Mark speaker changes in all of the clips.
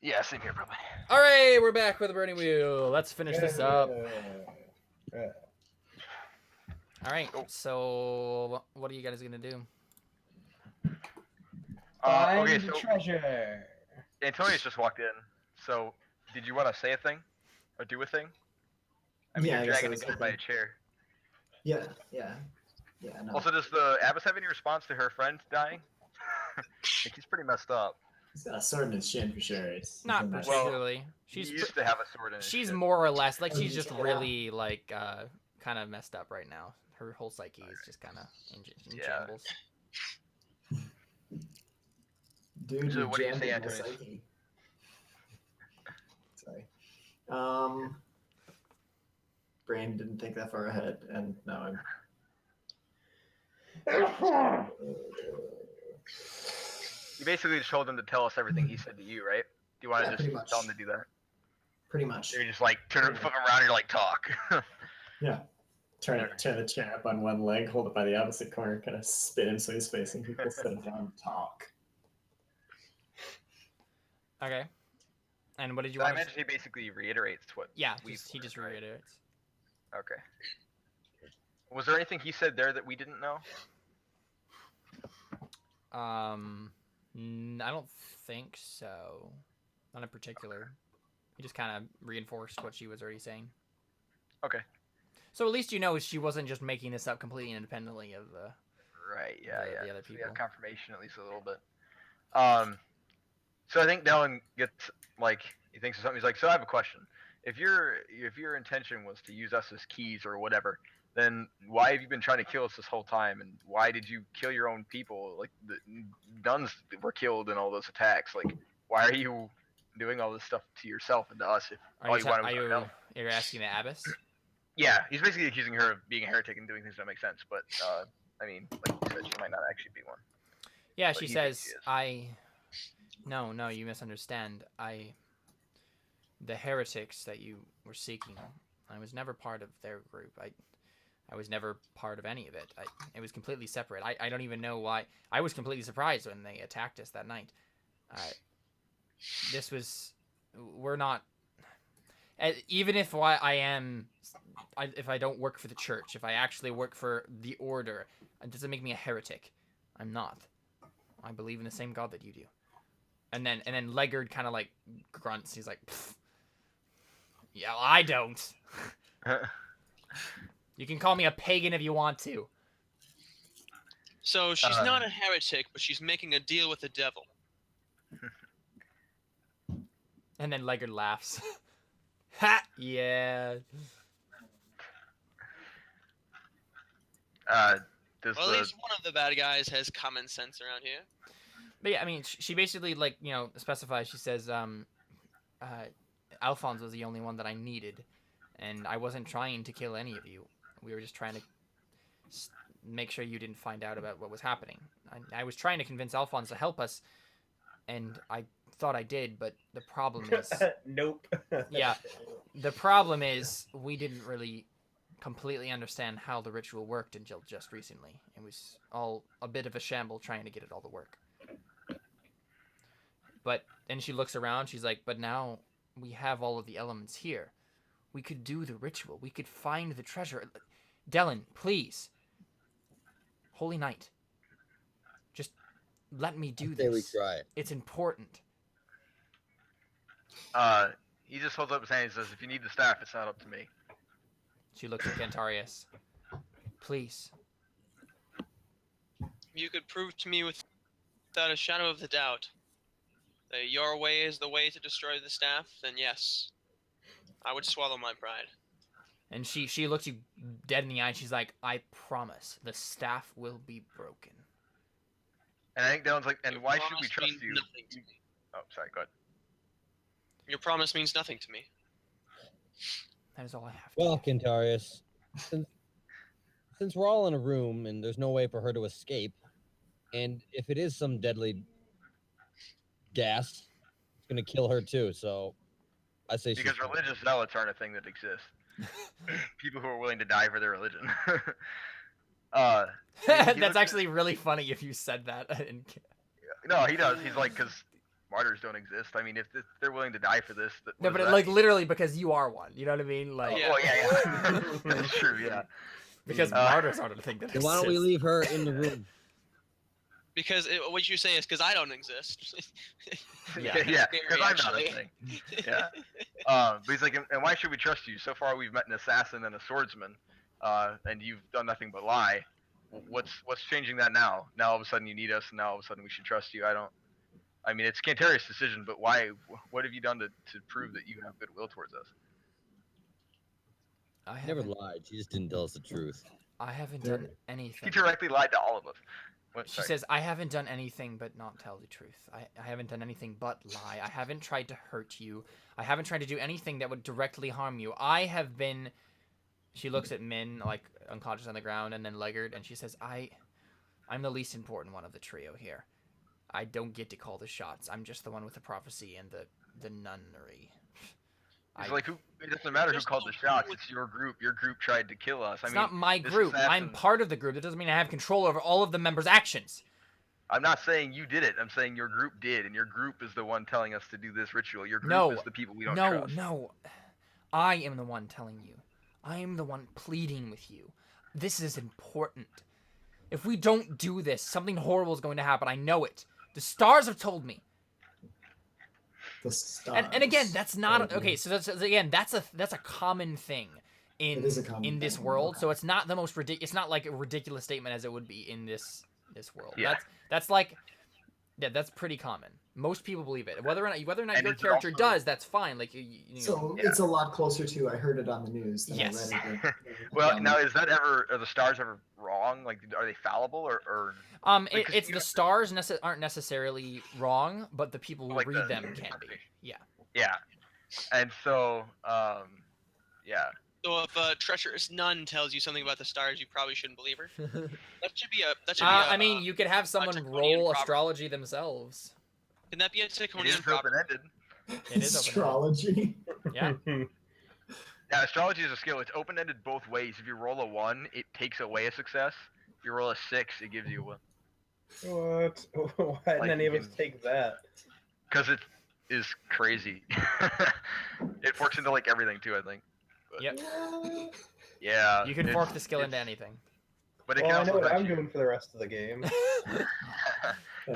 Speaker 1: Yeah, same here, probably.
Speaker 2: All right, we're back with the burning wheel. Let's finish this up. All right, so what are you guys gonna do?
Speaker 3: Find
Speaker 1: Okay,
Speaker 3: the
Speaker 1: so
Speaker 3: treasure.
Speaker 1: Antonius just walked in. So, did you want to say a thing or do a thing? I mean,
Speaker 4: Yeah,
Speaker 1: you're
Speaker 4: I guess I
Speaker 1: dragging
Speaker 4: was
Speaker 1: the guy by a
Speaker 4: hoping.
Speaker 1: chair.
Speaker 4: Yeah. No.
Speaker 1: Also, does the abbess have any response to her friend dying? Like, he's pretty messed up.
Speaker 4: He's got a sword in his shin for sure. It's
Speaker 2: Not
Speaker 4: in that
Speaker 2: particularly.
Speaker 1: He
Speaker 2: She's
Speaker 1: used to have a sword in his
Speaker 2: she's
Speaker 1: shit.
Speaker 2: more or less like
Speaker 4: Oh,
Speaker 2: she's
Speaker 4: you
Speaker 2: just
Speaker 4: check it
Speaker 2: really like kind of messed up right now. Her whole psyche is just kind of in
Speaker 1: Yeah.
Speaker 2: shambles.
Speaker 4: Dude,
Speaker 1: So
Speaker 4: you
Speaker 1: what do you
Speaker 4: jammed
Speaker 1: say,
Speaker 4: it in my
Speaker 1: Antonius?
Speaker 4: psyche. Sorry. Brain didn't think that far ahead, and now I'm.
Speaker 1: You basically just told him to tell us everything he said to you, right? Do you want to
Speaker 4: Yeah,
Speaker 1: just
Speaker 4: pretty much.
Speaker 1: tell him to do that?
Speaker 4: Pretty much.
Speaker 1: You're just like flip him around. You're like talk.
Speaker 4: Yeah. Turn the chair up on one leg, hold it by the opposite corner, kind of spin him so he's facing people, sit down, talk.
Speaker 2: Okay. And what did you
Speaker 1: I
Speaker 2: want to?
Speaker 1: imagine he basically reiterates what.
Speaker 2: Yeah,
Speaker 1: he
Speaker 2: just
Speaker 1: right?
Speaker 2: reiterates.
Speaker 1: Okay. Was there anything he said there that we didn't know?
Speaker 2: I don't think so. Not in particular. He just kind of reinforced what she was already saying.
Speaker 1: Okay.
Speaker 2: So at least you know she wasn't just making this up completely independently of the.
Speaker 1: Right. Yeah.
Speaker 2: the other
Speaker 1: So we
Speaker 2: people.
Speaker 1: have confirmation at least a little bit. So I think Dylan gets like he thinks of something. He's like, so I have a question. If your intention was to use us as keys or whatever, then why have you been trying to kill us this whole time? And why did you kill your own people? Like the nuns were killed in all those attacks. Like why are you doing all this stuff to yourself and to us if all you wanted was our help?
Speaker 2: You're asking the abbess?
Speaker 1: Yeah, he's basically accusing her of being a heretic and doing things that don't make sense. But I mean, like you said, she might not actually be one.
Speaker 2: Yeah,
Speaker 1: But
Speaker 2: she
Speaker 1: he
Speaker 2: says
Speaker 1: thinks she is.
Speaker 2: No, you misunderstand. The heretics that you were seeking, I was never part of their group. I was never part of any of it. It was completely separate. I don't even know why. I was completely surprised when they attacked us that night. We're not. Even if if I don't work for the church, if I actually work for the order, it doesn't make me a heretic. I'm not. I believe in the same God that you do. And then Leggard kind of like grunts. He's like, yeah, well, I don't. You can call me a pagan if you want to.
Speaker 5: So she's not a heretic, but she's making a deal with the devil.
Speaker 2: And then Leggard laughs. Ha! Yeah.
Speaker 5: Well, at least one of the bad guys has common sense around here.
Speaker 2: But yeah, I mean, she basically specifies. She says, Alphonse was the only one that I needed, and I wasn't trying to kill any of you. We were just trying to make sure you didn't find out about what was happening. I was trying to convince Alphonse to help us, and I thought I did, but the problem is...
Speaker 3: Nope.
Speaker 2: Yeah, the problem is we didn't really completely understand how the ritual worked until just recently. It was all a bit of a shamble trying to get it all to work. But then she looks around, she's like, but now we have all of the elements here. We could do the ritual. We could find the treasure. Dylan, please. Holy Knight. Just let me do this.
Speaker 6: We try it.
Speaker 2: It's important.
Speaker 1: He just holds up his hand and says, if you need the staff, it's not up to me.
Speaker 2: She looks at Cantarius. Please.
Speaker 5: You could prove to me without a shadow of the doubt that your way is the way to destroy the staff, then yes, I would swallow my pride.
Speaker 2: And she looks you dead in the eye and she's like, I promise the staff will be broken.
Speaker 1: And I think Dylan's like, and
Speaker 5: Your
Speaker 1: why should
Speaker 5: promise
Speaker 1: we trust
Speaker 5: means
Speaker 1: you?
Speaker 5: nothing to me.
Speaker 1: Oh, sorry, go ahead.
Speaker 5: Your promise means nothing to me.
Speaker 2: That is all I have to
Speaker 6: Well,
Speaker 2: do.
Speaker 6: Cantarius, since we're all in a room and there's no way for her to escape, and if it is some deadly gas, it's gonna kill her too. So I say
Speaker 1: because religious zealots aren't a thing that exists. People who are willing to die for their religion.
Speaker 2: That's actually really funny if you said that.
Speaker 1: No, he does. He's like, because martyrs don't exist. I mean, if they're willing to die for this, what
Speaker 2: No,
Speaker 1: does
Speaker 2: but
Speaker 1: that
Speaker 2: like
Speaker 1: mean?
Speaker 2: literally because you are one. You know what I mean? Like
Speaker 5: Yeah.
Speaker 1: Well, yeah. That's true. Yeah.
Speaker 2: because
Speaker 1: Uh,
Speaker 2: martyrs aren't a thing that
Speaker 6: Then why don't we
Speaker 2: exists.
Speaker 6: leave her in the room?
Speaker 5: Because what you say is because I don't exist.
Speaker 2: Yeah.
Speaker 1: yeah.
Speaker 5: Scary,
Speaker 1: Because I'm not a
Speaker 5: actually.
Speaker 1: thing. Yeah. But he's like, and why should we trust you? So far, we've met an assassin and a swordsman, and you've done nothing but lie. What's changing that now? Now all of a sudden you need us, and now all of a sudden we should trust you. I mean, it's Cantarius' decision, but why? What have you done to prove that you have goodwill towards us?
Speaker 2: I
Speaker 6: She never
Speaker 2: haven't,
Speaker 6: lied. She just didn't tell us the truth.
Speaker 2: I haven't
Speaker 4: There-
Speaker 2: done
Speaker 1: He
Speaker 2: anything.
Speaker 1: directly lied to all of us.
Speaker 2: She
Speaker 1: Sorry.
Speaker 2: says, I haven't done anything but not tell the truth. I haven't done anything but lie. I haven't tried to hurt you. I haven't tried to do anything that would directly harm you. I have been... She looks at Min, like, unconscious on the ground, and then Leggard, and she says, I'm the least important one of the trio here. I don't get to call the shots. I'm just the one with the prophecy and the nunnery.
Speaker 1: It's like, it doesn't matter who called the shots. It's your group. Your group tried to kill us.
Speaker 2: It's not my group. I'm part of the group. That doesn't mean I have control over all of the members' actions.
Speaker 1: I'm not saying you did it. I'm saying your group did, and your group is the one telling us to do this ritual. Your group
Speaker 2: No.
Speaker 1: is the people we don't
Speaker 2: No,
Speaker 1: trust.
Speaker 2: no. I am the one telling you. I am the one pleading with you. This is important. If we don't do this, something horrible is going to happen. I know it. The stars have told me.
Speaker 4: The stars.
Speaker 2: And again, that's not
Speaker 4: told me.
Speaker 2: okay. So that's a common thing in
Speaker 4: It is a common
Speaker 2: this
Speaker 4: thing,
Speaker 2: world.
Speaker 4: okay.
Speaker 2: So it's not the most ridiculous. It's not like a ridiculous statement as it would be in this world.
Speaker 1: Yeah.
Speaker 2: That's like, yeah, that's pretty common. Most people believe it. Whether or not
Speaker 1: And
Speaker 2: your
Speaker 1: it's
Speaker 2: character
Speaker 1: also-
Speaker 2: does, that's fine. Like you know.
Speaker 4: So
Speaker 1: Yeah.
Speaker 4: it's a lot closer to I heard it on the news than
Speaker 2: Yes.
Speaker 4: I read it.
Speaker 1: Well, now are the stars ever wrong? Like, are they fallible or because
Speaker 2: It's
Speaker 1: you
Speaker 2: the
Speaker 1: have-
Speaker 2: stars aren't necessarily wrong, but the people who
Speaker 1: Like
Speaker 2: read
Speaker 1: the
Speaker 2: them can be.
Speaker 1: interpretation.
Speaker 2: Yeah.
Speaker 1: yeah? And so, yeah.
Speaker 5: So if a treacherous nun tells you something about the stars, you probably shouldn't believe her. That should be a.
Speaker 2: I mean, you could have someone
Speaker 5: Draconian
Speaker 2: roll
Speaker 5: proverb.
Speaker 2: astrology themselves.
Speaker 5: Can that be a
Speaker 1: It
Speaker 5: Draconian
Speaker 1: is
Speaker 5: proverb?
Speaker 1: open-ended.
Speaker 2: It is
Speaker 4: Astrology.
Speaker 2: Yeah.
Speaker 1: Yeah, astrology is a skill. It's open-ended both ways. If you roll a 1, it takes away a success. If you roll a 6, it gives you a 1.
Speaker 3: What? Why didn't
Speaker 1: Like,
Speaker 3: any of
Speaker 1: you
Speaker 3: us
Speaker 1: can-
Speaker 3: take that?
Speaker 1: Because it is crazy. It forks into like everything too, I think. But,
Speaker 2: Yep.
Speaker 1: yeah.
Speaker 2: You can
Speaker 1: it's-
Speaker 2: fork the skill
Speaker 1: it's-
Speaker 2: into anything.
Speaker 1: But it
Speaker 3: Well, I
Speaker 1: can
Speaker 3: know
Speaker 1: also
Speaker 3: what
Speaker 1: hurt
Speaker 3: I'm
Speaker 1: you.
Speaker 3: doing for the rest of the game.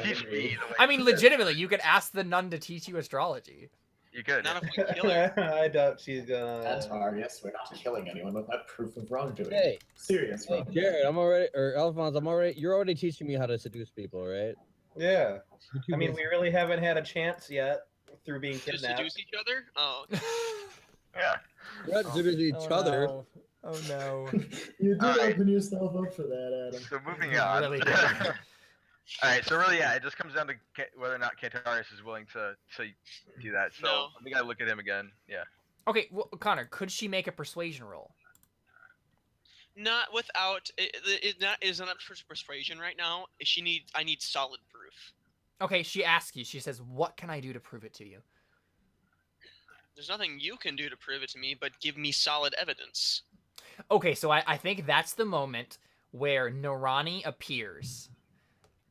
Speaker 1: Teach me the way
Speaker 2: I mean, legitimately, you could ask the nun to teach you astrology.
Speaker 1: you could.
Speaker 5: Not if we kill her.
Speaker 3: I doubt she's gonna.
Speaker 4: Antarius, we're not killing anyone without proof of wrongdoing.
Speaker 6: Hey,
Speaker 4: Serious
Speaker 6: hey,
Speaker 4: wrongdoing.
Speaker 6: Jared, Alphonse, you're already teaching me how to seduce people, right?
Speaker 3: Yeah. I mean, we really haven't had a chance yet through being
Speaker 5: Just
Speaker 3: kidnapped.
Speaker 5: seduce each other? Oh, okay.
Speaker 1: Yeah.
Speaker 6: We're not seducing each other.
Speaker 2: No. Oh no.
Speaker 4: You did
Speaker 1: Alright.
Speaker 4: open yourself up for that, Adam.
Speaker 1: So moving
Speaker 2: You
Speaker 1: on.
Speaker 2: really did.
Speaker 1: All right. So really, yeah, it just comes down to whether or not Cantarius is willing to do that. So
Speaker 5: No.
Speaker 1: we gotta look at him again. Yeah.
Speaker 2: Okay, well, Connor, could she make a persuasion roll?
Speaker 5: Not without it not up for persuasion right now. I need solid proof.
Speaker 2: Okay, she asks you. She says, "What can I do to prove it to you?"
Speaker 5: There's nothing you can do to prove it to me, but give me solid evidence.
Speaker 2: Okay, so I think that's the moment where Norani appears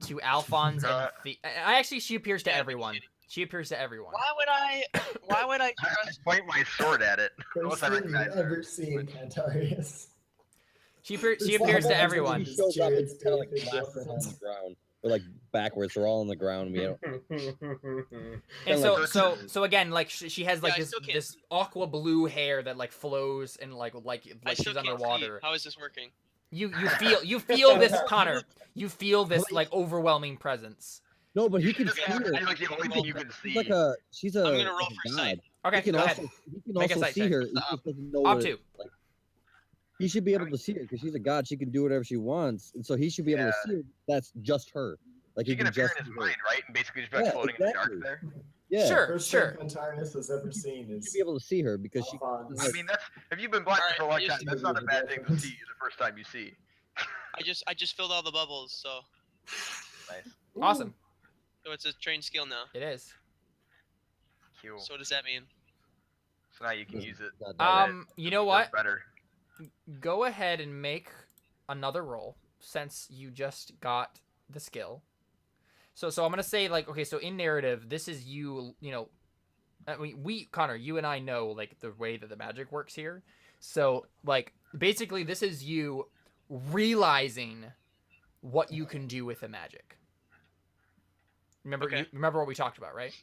Speaker 2: to Alphonse and she appears to
Speaker 5: Yeah,
Speaker 2: everyone.
Speaker 5: kidding.
Speaker 2: She appears to everyone.
Speaker 5: Why would I trust?
Speaker 1: Point my sword at it. Unless
Speaker 4: First
Speaker 1: I
Speaker 4: thing you've
Speaker 1: recognize her.
Speaker 4: ever seen Antarius.
Speaker 2: She
Speaker 4: It's
Speaker 2: appears
Speaker 4: not
Speaker 2: to
Speaker 4: about
Speaker 2: everyone.
Speaker 4: She
Speaker 6: Shows up and
Speaker 4: Jared's
Speaker 6: kind of like
Speaker 4: David
Speaker 6: collapses on
Speaker 4: reference.
Speaker 6: the ground, or like backwards. They're all on the ground. We don't.
Speaker 2: And
Speaker 6: Kinda
Speaker 2: so,
Speaker 6: like-
Speaker 2: so again, like she has like
Speaker 5: Yeah, I still can't-
Speaker 2: this aqua blue hair that like flows and like
Speaker 5: I still
Speaker 2: she's
Speaker 5: can't
Speaker 2: underwater.
Speaker 5: see. How is this working?
Speaker 2: You feel this, Connor. You feel this like overwhelming presence.
Speaker 6: No, but he
Speaker 1: You
Speaker 6: can
Speaker 1: should
Speaker 6: see
Speaker 1: have-
Speaker 6: her.
Speaker 1: I feel like the only thing you can see.
Speaker 6: She's a.
Speaker 5: I'm gonna roll
Speaker 6: like a
Speaker 5: for
Speaker 6: god.
Speaker 5: sight.
Speaker 2: Okay,
Speaker 6: He can
Speaker 2: go
Speaker 6: also,
Speaker 2: ahead.
Speaker 6: he can
Speaker 2: Make a
Speaker 6: also
Speaker 2: sight
Speaker 6: see
Speaker 2: check.
Speaker 6: her. He just doesn't know
Speaker 2: Up
Speaker 6: what
Speaker 2: to.
Speaker 6: like. He should be able to see her because she's a god. She can do whatever she wants, and so he should be able to see her. That's just her. Like
Speaker 1: She
Speaker 6: he
Speaker 1: can appear
Speaker 6: just
Speaker 1: in his
Speaker 6: see her.
Speaker 1: mind, right? And basically just be like
Speaker 6: Yeah,
Speaker 1: floating
Speaker 6: exactly.
Speaker 1: in the dark there.
Speaker 6: Yeah,
Speaker 2: Sure,
Speaker 4: First
Speaker 2: sure.
Speaker 4: thing Antarius has ever seen
Speaker 6: you
Speaker 4: is
Speaker 6: should be able to see her because she.
Speaker 4: Alphonse.
Speaker 1: I mean, that's if you've been blind
Speaker 5: Alright,
Speaker 1: for a long
Speaker 5: you
Speaker 1: time,
Speaker 5: see
Speaker 1: that's not a
Speaker 4: the
Speaker 1: bad thing to
Speaker 4: reference.
Speaker 1: see the first time you see.
Speaker 5: I just filled all the bubbles, so
Speaker 1: Nice.
Speaker 2: Awesome.
Speaker 5: it's a trained skill now.
Speaker 2: It is.
Speaker 1: Cool.
Speaker 5: So what does that mean?
Speaker 1: So now you can use it.
Speaker 2: You know
Speaker 1: Does
Speaker 2: what?
Speaker 1: Better.
Speaker 2: Go ahead and make another roll since you just got the skill. So I'm gonna say like, okay, so in narrative, this is you. You know, I mean, Connor, you and I know like the way that the magic works here. So like, basically, this is you realizing what you can do with the magic. Remember,
Speaker 5: Okay.
Speaker 2: you remember what we talked about, right?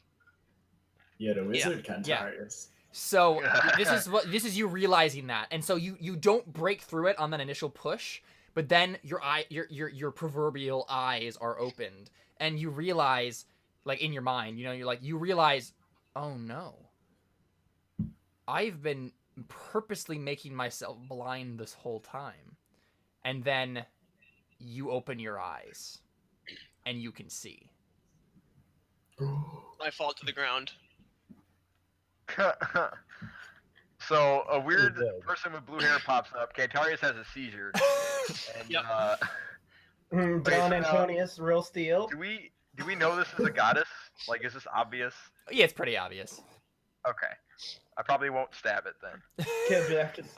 Speaker 4: Yeah, the
Speaker 5: Yeah.
Speaker 4: wizard Cantarius.
Speaker 2: So this is you realizing that, and so you don't break through it on that initial push, but then your proverbial eyes are opened, and you realize, like in your mind, you realize, oh no, I've been purposely making myself blind this whole time, and then you open your eyes, and you can see.
Speaker 5: I fall to the ground.
Speaker 1: So a weird
Speaker 6: good.
Speaker 1: person with blue hair pops up. Cantarius has a seizure. And,
Speaker 5: Yep.
Speaker 3: Don
Speaker 1: so now-
Speaker 3: Antonius, real steel.
Speaker 1: do we know this is a goddess? Like, is this obvious?
Speaker 2: Yeah, it's pretty obvious.
Speaker 1: Okay. I probably won't stab it then.
Speaker 3: Kim,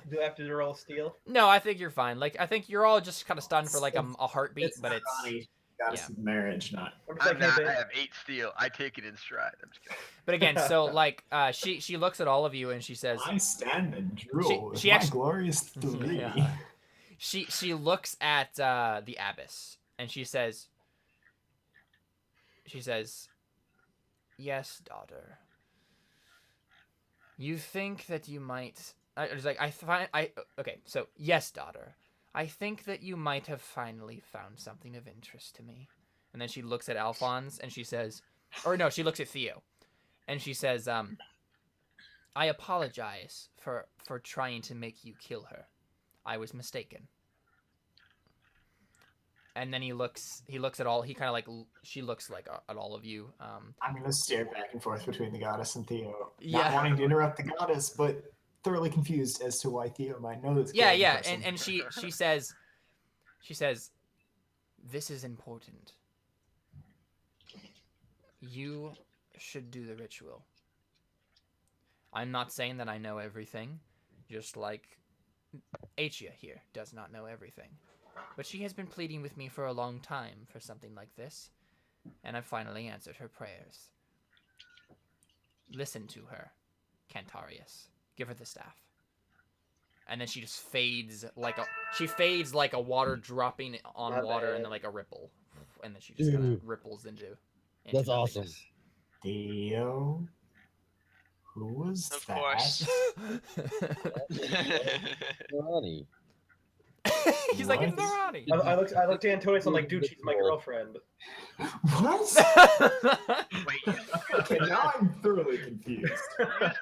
Speaker 3: do I have to roll steel?
Speaker 2: No, I think you're fine. Like, I think you're all just kind of stunned for like a heartbeat,
Speaker 4: It's
Speaker 2: but it's
Speaker 4: Ronnie, goddess of marriage, not.
Speaker 3: I'm just
Speaker 1: I'm
Speaker 3: like,
Speaker 1: not.
Speaker 3: hey,
Speaker 1: I
Speaker 3: babe.
Speaker 1: have 8 steel. I take it in stride. I'm just kidding.
Speaker 2: But again, so like she looks at all of you and she says
Speaker 4: I stand and drool with
Speaker 2: she
Speaker 4: my
Speaker 2: actually-
Speaker 4: glorious three.
Speaker 2: Yeah. she looks at the abbess and she says, "Yes, daughter. You think that you might okay, so yes, daughter. I think that you might have finally found something of interest to me." And then she looks at Alphonse and she says, or no, she looks at Theo. And she says, "I apologize for trying to make you kill her. I was mistaken." And then he looks at all. He kind of like she looks like at all of you.
Speaker 4: I'm gonna stare back and forth between the goddess and Theo,
Speaker 2: Yeah.
Speaker 4: not wanting to interrupt the goddess, but thoroughly confused as to why Theo might know this.
Speaker 2: Yeah,
Speaker 4: glowing
Speaker 2: yeah.
Speaker 4: person.
Speaker 2: And she says, "This is important. You should do the ritual. I'm not saying that I know everything, just like Achia here does not know everything. But she has been pleading with me for a long time for something like this, and I've finally answered her prayers. Listen to her, Cantarius. Give her the staff." And then she just fades like a water dropping on
Speaker 3: My
Speaker 2: water
Speaker 3: bad.
Speaker 2: and then like a ripple. And then she just kind
Speaker 6: Dude.
Speaker 2: of ripples into
Speaker 6: That's awesome.
Speaker 2: nothingness.
Speaker 4: Theo, who was
Speaker 5: Of
Speaker 4: that?
Speaker 5: course.
Speaker 6: Ronnie.
Speaker 2: He's like, "It's
Speaker 4: What?
Speaker 2: Ronnie."
Speaker 3: I looked at Antonius. I'm like, dude, she's my girlfriend.
Speaker 4: What?
Speaker 1: Wait,
Speaker 4: Okay, now I'm thoroughly confused.
Speaker 1: you just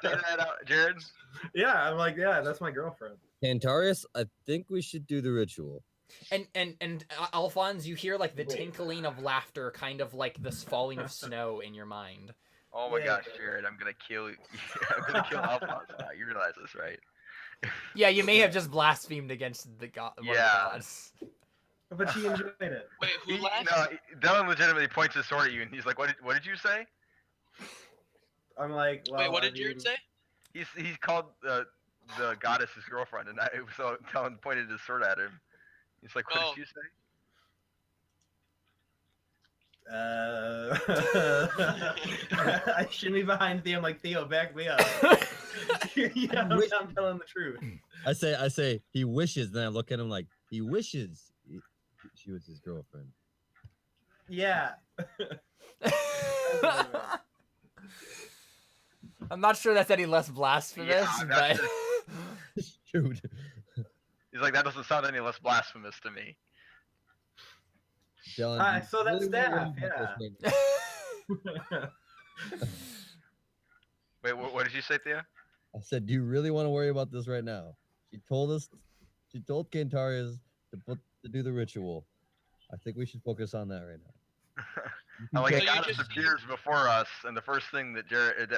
Speaker 1: say that out, Jared?
Speaker 3: Yeah, I'm like, yeah, that's my girlfriend.
Speaker 6: Cantarius, I think we should do the ritual.
Speaker 2: And Alphonse, you hear like the
Speaker 4: Wait.
Speaker 2: tinkling of laughter, kind of like this falling of snow in your mind.
Speaker 1: Oh my
Speaker 3: Yeah.
Speaker 1: gosh, Jared, I'm gonna kill you. I'm gonna kill Alphonse now. You realize this, right?
Speaker 2: Yeah, you may have just blasphemed against the god. One of the
Speaker 1: Yeah.
Speaker 2: gods.
Speaker 3: But she enjoyed it.
Speaker 5: Wait, who
Speaker 1: He,
Speaker 5: laughed?
Speaker 1: no, Dylan legitimately points his sword at you, and he's like, "What did you say?"
Speaker 3: I'm like, well,
Speaker 5: Wait, what
Speaker 3: I
Speaker 5: did Jared
Speaker 3: mean,
Speaker 5: say?
Speaker 1: He's called the goddess his girlfriend, and so Dylan pointed his sword at him. He's like, "What
Speaker 5: Oh.
Speaker 1: did you say?"
Speaker 3: I shouldn't be behind Theo. I'm like, Theo, back me up. Yeah, I'm telling the truth.
Speaker 6: I say he wishes, then I look at him like he wishes she was his girlfriend.
Speaker 3: Yeah.
Speaker 2: I'm not sure that's any less blasphemous,
Speaker 1: Yeah,
Speaker 2: but
Speaker 1: that's-
Speaker 6: Shoot.
Speaker 1: He's like, "That doesn't sound any less blasphemous to me."
Speaker 6: Dylan,
Speaker 3: Hi,
Speaker 6: you
Speaker 3: so that's
Speaker 6: really wanna
Speaker 3: staff,
Speaker 6: worry about this right now?
Speaker 1: Wait, what did you say, Thea?
Speaker 6: I said, do you really want to worry about this right now? She told Cantarius to do the ritual. I think we should focus on that right now.
Speaker 1: I like
Speaker 5: So
Speaker 1: a
Speaker 5: you
Speaker 1: goddess
Speaker 5: just-
Speaker 1: appears before us, and the first thing that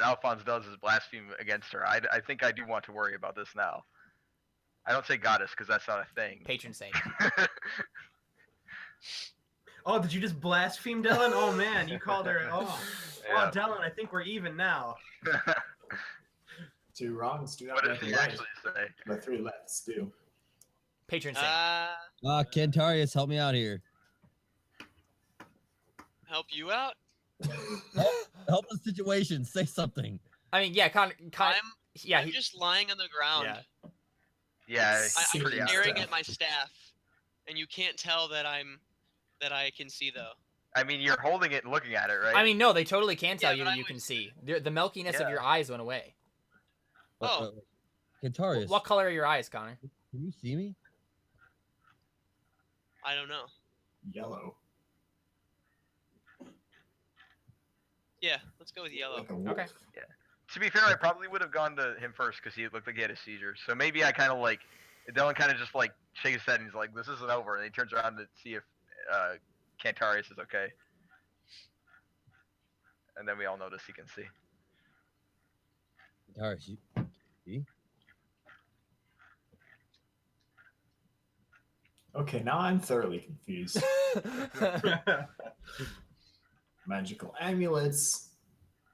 Speaker 1: Alphonse does is blaspheme against her. I think I do want to worry about this now. I don't say goddess because that's not a thing.
Speaker 2: patron saint.
Speaker 3: Oh, did you just blaspheme Dylan? Oh man, you called her. Oh,
Speaker 1: Yeah.
Speaker 3: Dylan, I think we're even now.
Speaker 4: Two wrongs do
Speaker 1: What
Speaker 4: not
Speaker 1: did
Speaker 4: make
Speaker 1: he
Speaker 4: a right,
Speaker 1: actually say?
Speaker 4: but three lefts do.
Speaker 2: Patron saint.
Speaker 6: Cantarius, help me out here.
Speaker 5: help you out?
Speaker 6: Help the situation. Say something.
Speaker 2: I mean, yeah, kind of. Yeah,
Speaker 5: I'm just lying on the ground.
Speaker 2: Yeah.
Speaker 1: Yeah,
Speaker 5: I'm
Speaker 1: pretty out of
Speaker 5: staring
Speaker 1: it.
Speaker 5: at my staff, and you can't tell that I can see though.
Speaker 1: I mean, you're holding it and looking at it, right?
Speaker 2: I mean, no, they totally can tell
Speaker 5: Yeah,
Speaker 2: you
Speaker 5: but
Speaker 2: that
Speaker 5: I
Speaker 2: you can
Speaker 5: was-
Speaker 2: see. The milkiness of
Speaker 1: Yeah.
Speaker 2: your eyes went away.
Speaker 5: Oh.
Speaker 6: Guitarist,
Speaker 2: What color are your eyes, Connor?
Speaker 6: can you see me?
Speaker 5: I don't know.
Speaker 4: Yellow.
Speaker 5: Yeah, let's go with yellow.
Speaker 4: Like a wolf.
Speaker 2: Okay.
Speaker 1: To be fair, I probably would have gone to him first because he looked like he had a seizure. So maybe I kind of like, Dylan kind of just like shakes his head and he's like, "This isn't over," and he turns around to see if Cantarius is okay. And then we all notice he can see.
Speaker 6: Guitarist, you see?
Speaker 4: Okay, now I'm thoroughly confused. Magical amulets,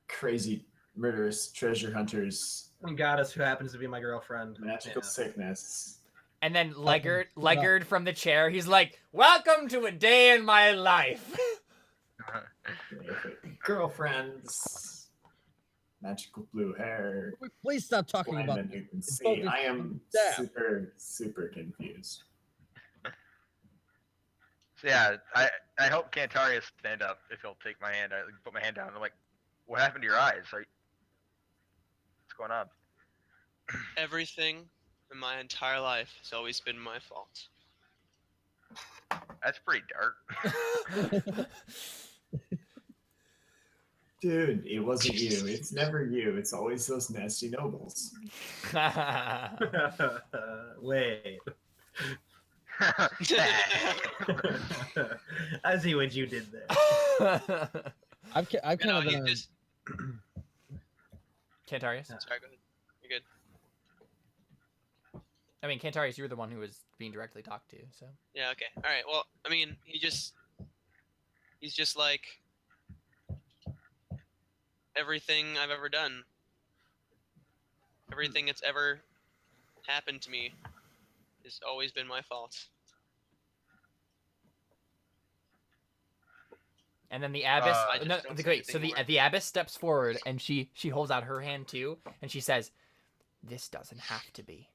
Speaker 4: crazy murderous treasure hunters,
Speaker 3: Some goddess who happens to be my girlfriend.
Speaker 4: magical
Speaker 3: Yeah.
Speaker 4: sickness.
Speaker 2: And then Leggard from the chair, he's like, "Welcome to a day in my life."
Speaker 4: Girlfriends, magical blue hair,
Speaker 6: Please stop talking
Speaker 4: blind
Speaker 6: about
Speaker 4: men
Speaker 6: this.
Speaker 4: who can see.
Speaker 6: focus
Speaker 4: I
Speaker 6: on
Speaker 4: am
Speaker 6: staff.
Speaker 4: super confused.
Speaker 1: So yeah, I hope Cantarius stand up if he'll take my hand. I like, put my hand down. I'm like, "What happened to your eyes? What's going on?"
Speaker 5: Everything in my entire life has always been my fault.
Speaker 1: That's pretty dark.
Speaker 4: Dude, it wasn't you. It's never you. It's always those nasty nobles.
Speaker 3: Wait. I see what you did there.
Speaker 6: I've kind
Speaker 5: No,
Speaker 6: of
Speaker 5: he
Speaker 6: been.
Speaker 5: just.
Speaker 2: Cantarius?
Speaker 5: Sorry, go ahead. You're good.
Speaker 2: I mean, Cantarius, you were the one who was being directly talked to, so.
Speaker 5: Yeah. Okay. All right. Well, I mean, he's just like everything I've ever done. Everything that's ever happened to me has always been my fault.
Speaker 2: And then the abbess.
Speaker 1: I
Speaker 5: just
Speaker 2: no,
Speaker 5: don't say
Speaker 2: wait. So
Speaker 5: anything more.
Speaker 2: the abbess steps forward and she holds out her hand too, and she says, "This doesn't have to be."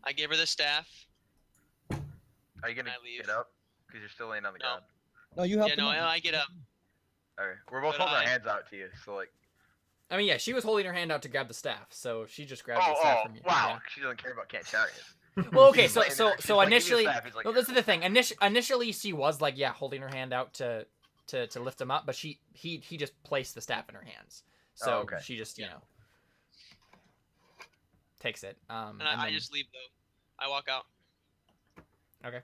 Speaker 5: I gave her the staff.
Speaker 1: Are you gonna
Speaker 5: I leave.
Speaker 1: get up? Because you're still laying on the
Speaker 5: No.
Speaker 1: ground.
Speaker 6: No, you have
Speaker 5: Yeah,
Speaker 6: to.
Speaker 5: no, I get up.
Speaker 1: All right, we're both
Speaker 5: But
Speaker 1: holding our
Speaker 5: I-
Speaker 1: hands out to you. So like,
Speaker 2: I mean, yeah, she was holding her hand out to grab the staff, so she just grabbed the
Speaker 1: oh,
Speaker 2: staff from you.
Speaker 1: wow, she doesn't care about Cantarius.
Speaker 2: Well, okay, so
Speaker 1: He's like,
Speaker 2: so
Speaker 1: "Give me the
Speaker 2: initially,
Speaker 1: staff." He's like,
Speaker 2: well, this is the thing. Initially, she was like, yeah, holding her hand out to lift him up, but he just placed the staff in her hands, so
Speaker 1: Oh, okay.
Speaker 2: she just you know takes it.
Speaker 5: And
Speaker 2: and
Speaker 5: I
Speaker 2: then-
Speaker 5: just leave though. I walk out.
Speaker 2: okay.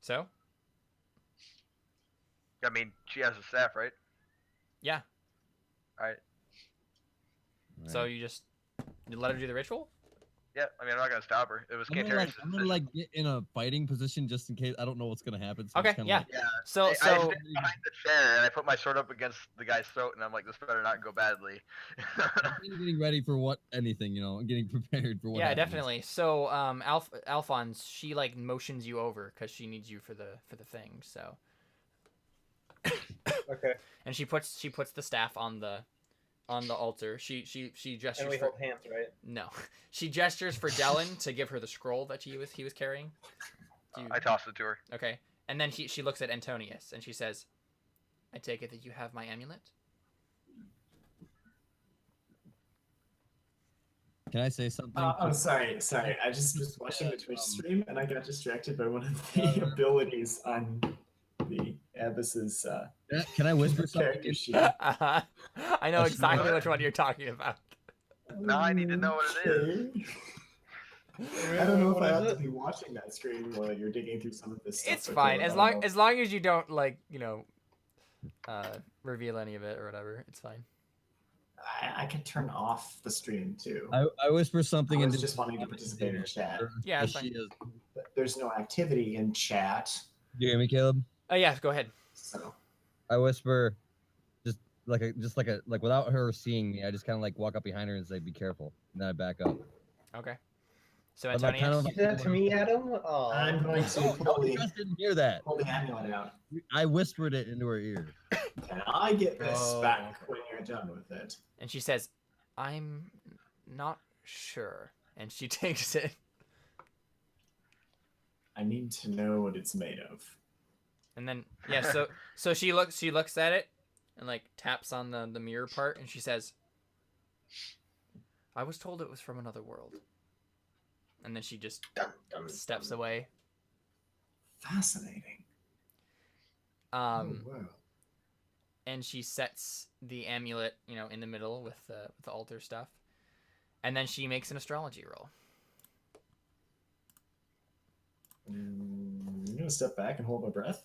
Speaker 2: So
Speaker 1: I mean, she has a staff, right?
Speaker 2: yeah,
Speaker 1: All right.
Speaker 2: so you just let her do the ritual.
Speaker 1: Yeah, I mean, I'm not gonna stop her. It was
Speaker 6: I'm gonna,
Speaker 1: Cantarius'
Speaker 6: like, I'm gonna like get in a fighting position just in case. I don't know what's gonna happen. So I'm
Speaker 2: Okay,
Speaker 6: just kinda
Speaker 2: yeah.
Speaker 6: like-
Speaker 1: Yeah.
Speaker 2: So
Speaker 1: I
Speaker 2: so
Speaker 1: stand behind the chair and I put my sword up against the guy's throat, and I'm like, "This better not go badly."
Speaker 6: I'm getting ready for what anything, you know. I'm getting prepared for what.
Speaker 2: yeah,
Speaker 6: happens.
Speaker 2: definitely. So Alphonse, she like motions you over because she needs you for the thing. So
Speaker 3: Okay.
Speaker 2: and she puts the staff on the altar. She gestures
Speaker 3: And we
Speaker 2: for
Speaker 3: hold hands, right?
Speaker 2: no. She gestures for Dellen to give her the scroll that he was carrying. Do you-
Speaker 1: I tossed it to her.
Speaker 2: okay. And then she looks at Antonius and she says, "I take it that you have my amulet?"
Speaker 6: Can I say something?
Speaker 4: Oh, sorry. I just was watching the Twitch stream and I got distracted by one of the abilities on the Abyss's
Speaker 6: Can I whisper something?
Speaker 4: character sheet.
Speaker 2: I know
Speaker 6: Oh,
Speaker 2: exactly
Speaker 1: what?
Speaker 2: which one you're talking about.
Speaker 1: Now I need to know what it is.
Speaker 4: Okay. I don't know if I have to be watching that screen while you're digging through some of this stuff.
Speaker 2: It's
Speaker 4: but
Speaker 2: fine
Speaker 4: I
Speaker 2: as
Speaker 4: don't
Speaker 2: long
Speaker 4: know.
Speaker 2: as you don't like reveal any of it or whatever. It's fine.
Speaker 4: I can turn off the stream too.
Speaker 6: I whisper something
Speaker 4: I was
Speaker 6: into
Speaker 4: just wanting to participate in chat.
Speaker 2: Yeah,
Speaker 6: as
Speaker 2: that's
Speaker 6: she
Speaker 2: fine.
Speaker 6: is.
Speaker 4: But there's no activity in chat,
Speaker 6: Do you hear me, Caleb?
Speaker 2: Oh yeah, go ahead.
Speaker 4: so
Speaker 6: I whisper, just like without her seeing me, I just kind of like walk up behind her and say, "Be careful," and then I back up.
Speaker 2: Okay. So
Speaker 6: But, like, kind
Speaker 2: Antonius,
Speaker 6: of
Speaker 3: You said that to me, Adam?
Speaker 4: I'm
Speaker 3: Oh.
Speaker 4: going to
Speaker 6: No,
Speaker 4: pull
Speaker 6: nobody
Speaker 4: the,
Speaker 6: else didn't hear that.
Speaker 4: pull the amulet out.
Speaker 6: I whispered it into her ear.
Speaker 4: Can I get this
Speaker 3: Oh.
Speaker 4: back when you're done with it?
Speaker 2: and she says, "I'm not sure," and she takes it.
Speaker 4: I need to know what it's made of.
Speaker 2: And then so she looks at it and like taps on the mirror part and she says, "I was told it was from another world." And then she just steps away.
Speaker 4: Fascinating.
Speaker 2: Wow. And she sets the amulet, in the middle with the altar stuff. And then she makes an astrology roll.
Speaker 4: I'm gonna step back and hold my breath.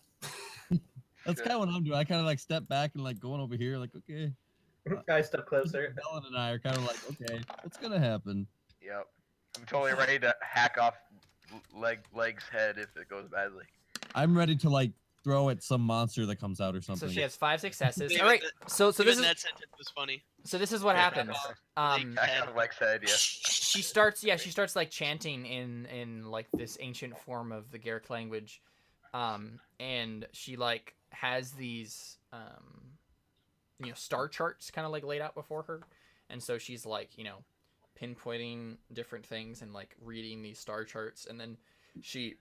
Speaker 6: That's kind of what I'm doing. I kind of like step back and like going over here, like, okay.
Speaker 3: I step closer.
Speaker 6: Ellen and I are kind of like, okay, what's gonna happen?
Speaker 1: Yep. I'm totally ready to hack off leg's head if it goes badly.
Speaker 6: I'm ready to like throw at some monster that comes out or something.
Speaker 2: So she has 5 successes.
Speaker 5: Even
Speaker 2: All right.
Speaker 5: that-
Speaker 2: So
Speaker 5: Even
Speaker 2: this is
Speaker 5: that sentence was funny.
Speaker 2: so this is what happens.
Speaker 1: Hack off leg's head, yeah.
Speaker 2: She starts like chanting in like this ancient form of the Garrick language, and she like has these star charts kind of like laid out before her, and so she's like pinpointing different things and like reading these star charts, and then she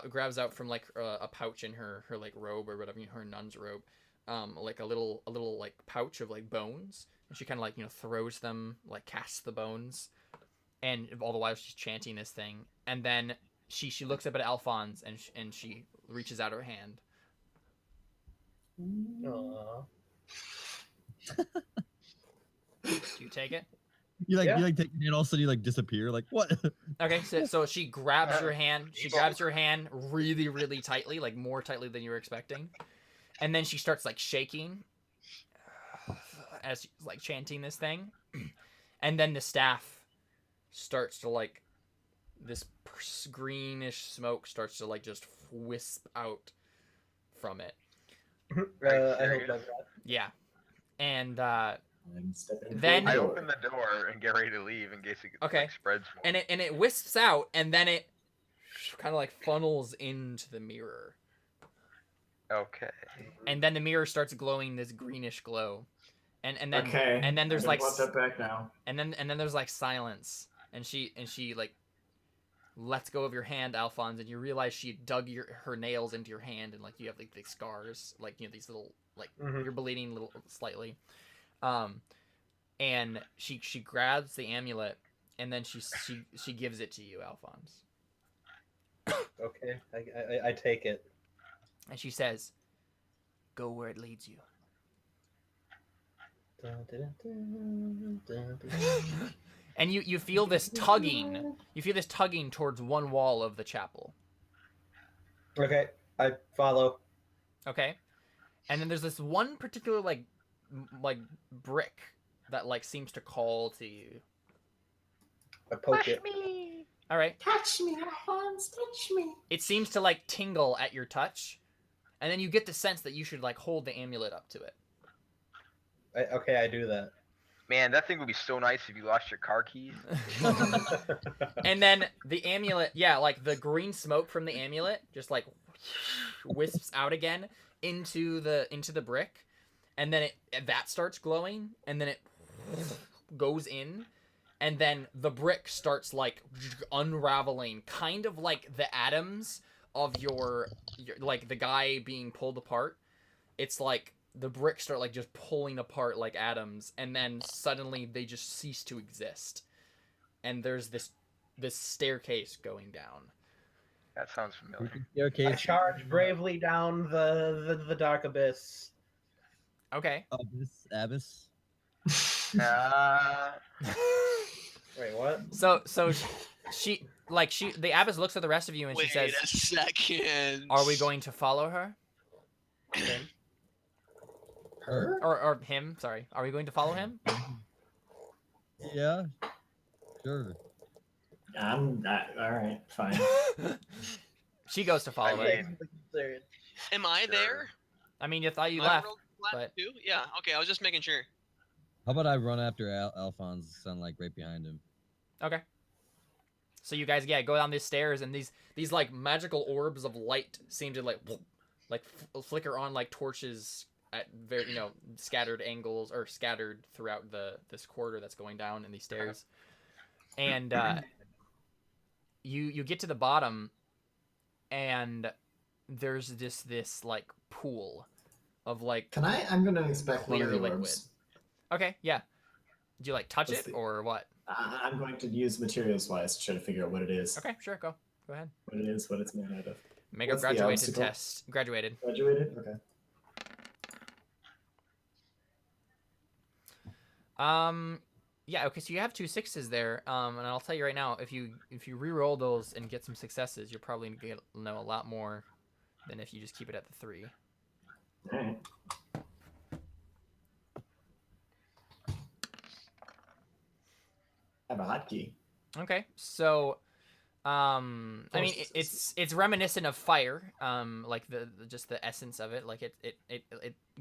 Speaker 2: grabs out from like a pouch in her like robe or whatever, her nun's robe, like a little like pouch of like bones, and she kind of like throws them, like casts the bones, and all the while she's chanting this thing, and then she looks up at Alphonse and she reaches out her hand.
Speaker 3: Aww.
Speaker 2: Do you take it?
Speaker 6: You
Speaker 3: Yeah.
Speaker 6: take your hand, all of a sudden you like disappear. Like what?
Speaker 2: Okay, so she grabs your hand. She grabs your hand really, really tightly, like more tightly than you were expecting, and then she starts like shaking as she's like chanting this thing, and then the staff starts to like this greenish smoke starts to like just wisp out from it.
Speaker 3: I hope that's
Speaker 2: Yeah, and
Speaker 4: I'm stepping
Speaker 2: Then-
Speaker 1: I
Speaker 4: forward.
Speaker 1: open the door and get ready to leave in case it
Speaker 2: Okay.
Speaker 1: like, spreads more.
Speaker 2: and it wisps out, and then it kind of like funnels into the mirror,
Speaker 1: Okay.
Speaker 2: and then the mirror starts glowing this greenish glow, and then
Speaker 4: Okay.
Speaker 2: and then there's
Speaker 4: I'm
Speaker 2: like
Speaker 4: gonna step back now.
Speaker 2: and then there's like silence, and she like lets go of your hand, Alphonse, and you realize she dug her nails into your hand, and like you have like these scars, like these little like
Speaker 3: Mhm.
Speaker 2: you're bleeding a little slightly, and she grabs the amulet, and then she gives it to you, Alphonse,
Speaker 3: okay. I take it.
Speaker 2: and she says, "Go where it leads you." And you feel this tugging. You feel this tugging towards one wall of the chapel.
Speaker 3: Okay, I follow.
Speaker 2: Okay, and then there's this one particular like brick that like seems to call to you.
Speaker 3: I poke it.
Speaker 2: All right,
Speaker 4: Touch me, Alphonse, touch me.
Speaker 2: it seems to like tingle at your touch, and then you get the sense that you should like hold the amulet up to it.
Speaker 3: Okay, I do that.
Speaker 1: Man, that thing would be so nice if you lost your car keys.
Speaker 2: And then the amulet, yeah, like the green smoke from the amulet just like wisps out again into the brick, and then that starts glowing, and then it goes in, and then the brick starts like unraveling, kind of like the atoms of your like the guy being pulled apart. It's like the bricks start like just pulling apart like atoms, and then suddenly they just cease to exist, and there's this staircase going down.
Speaker 1: That sounds familiar.
Speaker 3: I
Speaker 6: Staircase.
Speaker 3: charge bravely down the dark abyss.
Speaker 2: Okay.
Speaker 6: Abyss.
Speaker 3: Wait, what?
Speaker 2: So the abbess looks at the rest of you and
Speaker 5: Wait
Speaker 2: she says,
Speaker 5: a second.
Speaker 2: "Are we going to follow her
Speaker 4: Her?
Speaker 2: or him? Sorry, are we going to follow him?"
Speaker 6: Yeah. Sure.
Speaker 4: All right, fine.
Speaker 2: She goes to follow
Speaker 1: I
Speaker 2: it.
Speaker 1: mean-
Speaker 5: Am I
Speaker 1: Sure.
Speaker 5: there?
Speaker 2: I mean, you thought you
Speaker 5: Am I
Speaker 2: left.
Speaker 5: real
Speaker 2: but
Speaker 5: Two? Yeah. Okay, I was just making sure.
Speaker 6: How about I run after Alphonse, sound like right behind him?
Speaker 2: okay. So you guys, go down these stairs, and these like magical orbs of light seem to flicker on like torches at very scattered angles or scattered throughout this corridor that's going down in these stairs, and you get to the bottom, and there's this like pool of like
Speaker 4: Can I? I'm gonna inspect one of
Speaker 2: clear
Speaker 4: the
Speaker 2: liquid.
Speaker 4: orbs.
Speaker 2: Okay, yeah. Do you like touch
Speaker 4: What's
Speaker 2: it or what?
Speaker 4: I'm going to use materials wise to try to figure out what it is.
Speaker 2: Okay, sure, go ahead.
Speaker 4: What it is, what it's made out of.
Speaker 2: Make a
Speaker 4: What's the
Speaker 2: graduated
Speaker 4: obstacle?
Speaker 2: test. Graduated.
Speaker 4: Graduated? Okay.
Speaker 2: Yeah, okay, so you have 2 6s there, and I'll tell you right now, if you re-roll those and get some successes, you're probably gonna know a lot more than if you just keep it at the 3.
Speaker 4: Alright. I have a hotkey.
Speaker 2: Okay, so I mean it's reminiscent of fire, like the just the essence of it, like it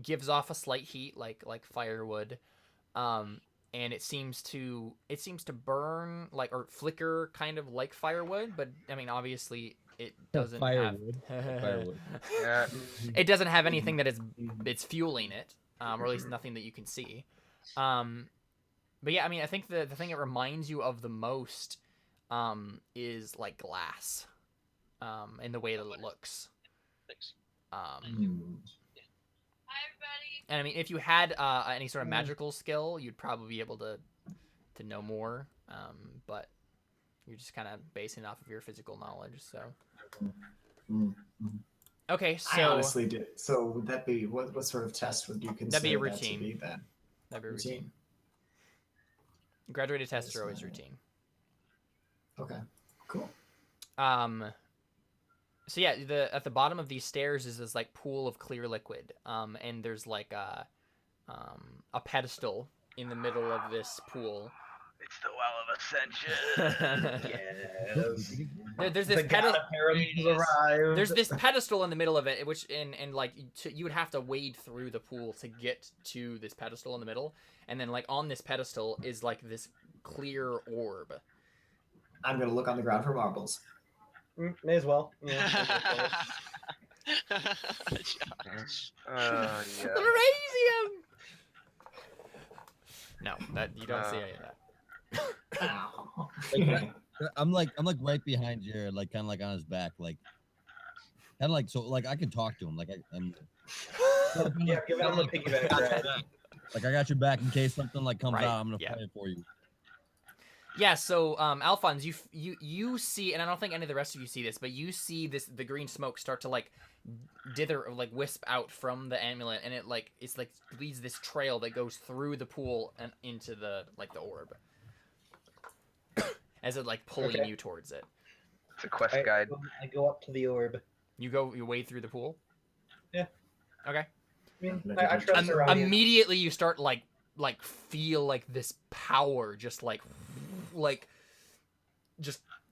Speaker 2: gives off a slight heat like firewood, and it seems to burn like or flicker kind of like firewood, but I mean obviously it doesn't
Speaker 6: Firewood.
Speaker 2: have
Speaker 6: Firewood.
Speaker 1: Yeah.
Speaker 2: it doesn't have anything that it's fueling it, or at least nothing that you can see. But yeah, I mean I think the thing it reminds you of the most is like glass, in the way that it looks.
Speaker 5: Thanks.
Speaker 2: And I mean, if you had any sort of magical skill, you'd probably be able to know more. But you're just kind of basing it off of your physical knowledge. So okay, so
Speaker 4: I honestly did. So would that be what sort of test would you consider
Speaker 2: that'd be a
Speaker 4: that to
Speaker 2: routine.
Speaker 4: be then?
Speaker 2: That'd be a routine. Graduated tests are always routine.
Speaker 4: Okay. Cool.
Speaker 2: So yeah, at the bottom of these stairs is this like pool of clear liquid, and there's like a pedestal in the middle of this pool.
Speaker 1: It's the well of ascension.
Speaker 3: Yes.
Speaker 2: There's this there's this pedestal in the middle of it, which and like you would have to wade through the pool to get to this pedestal in the middle, and then like on this pedestal is like this clear orb.
Speaker 4: I'm gonna look on the ground for marbles.
Speaker 3: May as well. Yeah.
Speaker 1: Yeah.
Speaker 2: Elysium! No, that you don't see any of that.
Speaker 4: Ow.
Speaker 6: I'm like right behind Jared, like kind of like on his back, like kind of like so like I can talk to him, like I'm.
Speaker 3: Yeah, give him a piggyback ride.
Speaker 6: Like I got your back in case something like comes
Speaker 2: Right,
Speaker 6: out. I'm gonna
Speaker 2: yeah.
Speaker 6: fight it for you.
Speaker 2: Yeah, so Alphonse, you see, and I don't think any of the rest of you see this, but you see the green smoke start to like dither or like wisp out from the amulet, and it's like leads this trail that goes through the pool and into the orb, as it like pulling you towards it.
Speaker 1: It's a quest guide.
Speaker 3: I go up to the orb.
Speaker 2: You wade through the pool.
Speaker 3: Yeah.
Speaker 2: Okay.
Speaker 3: I mean, I trust Serragon.
Speaker 2: Immediately you start like feel like this power just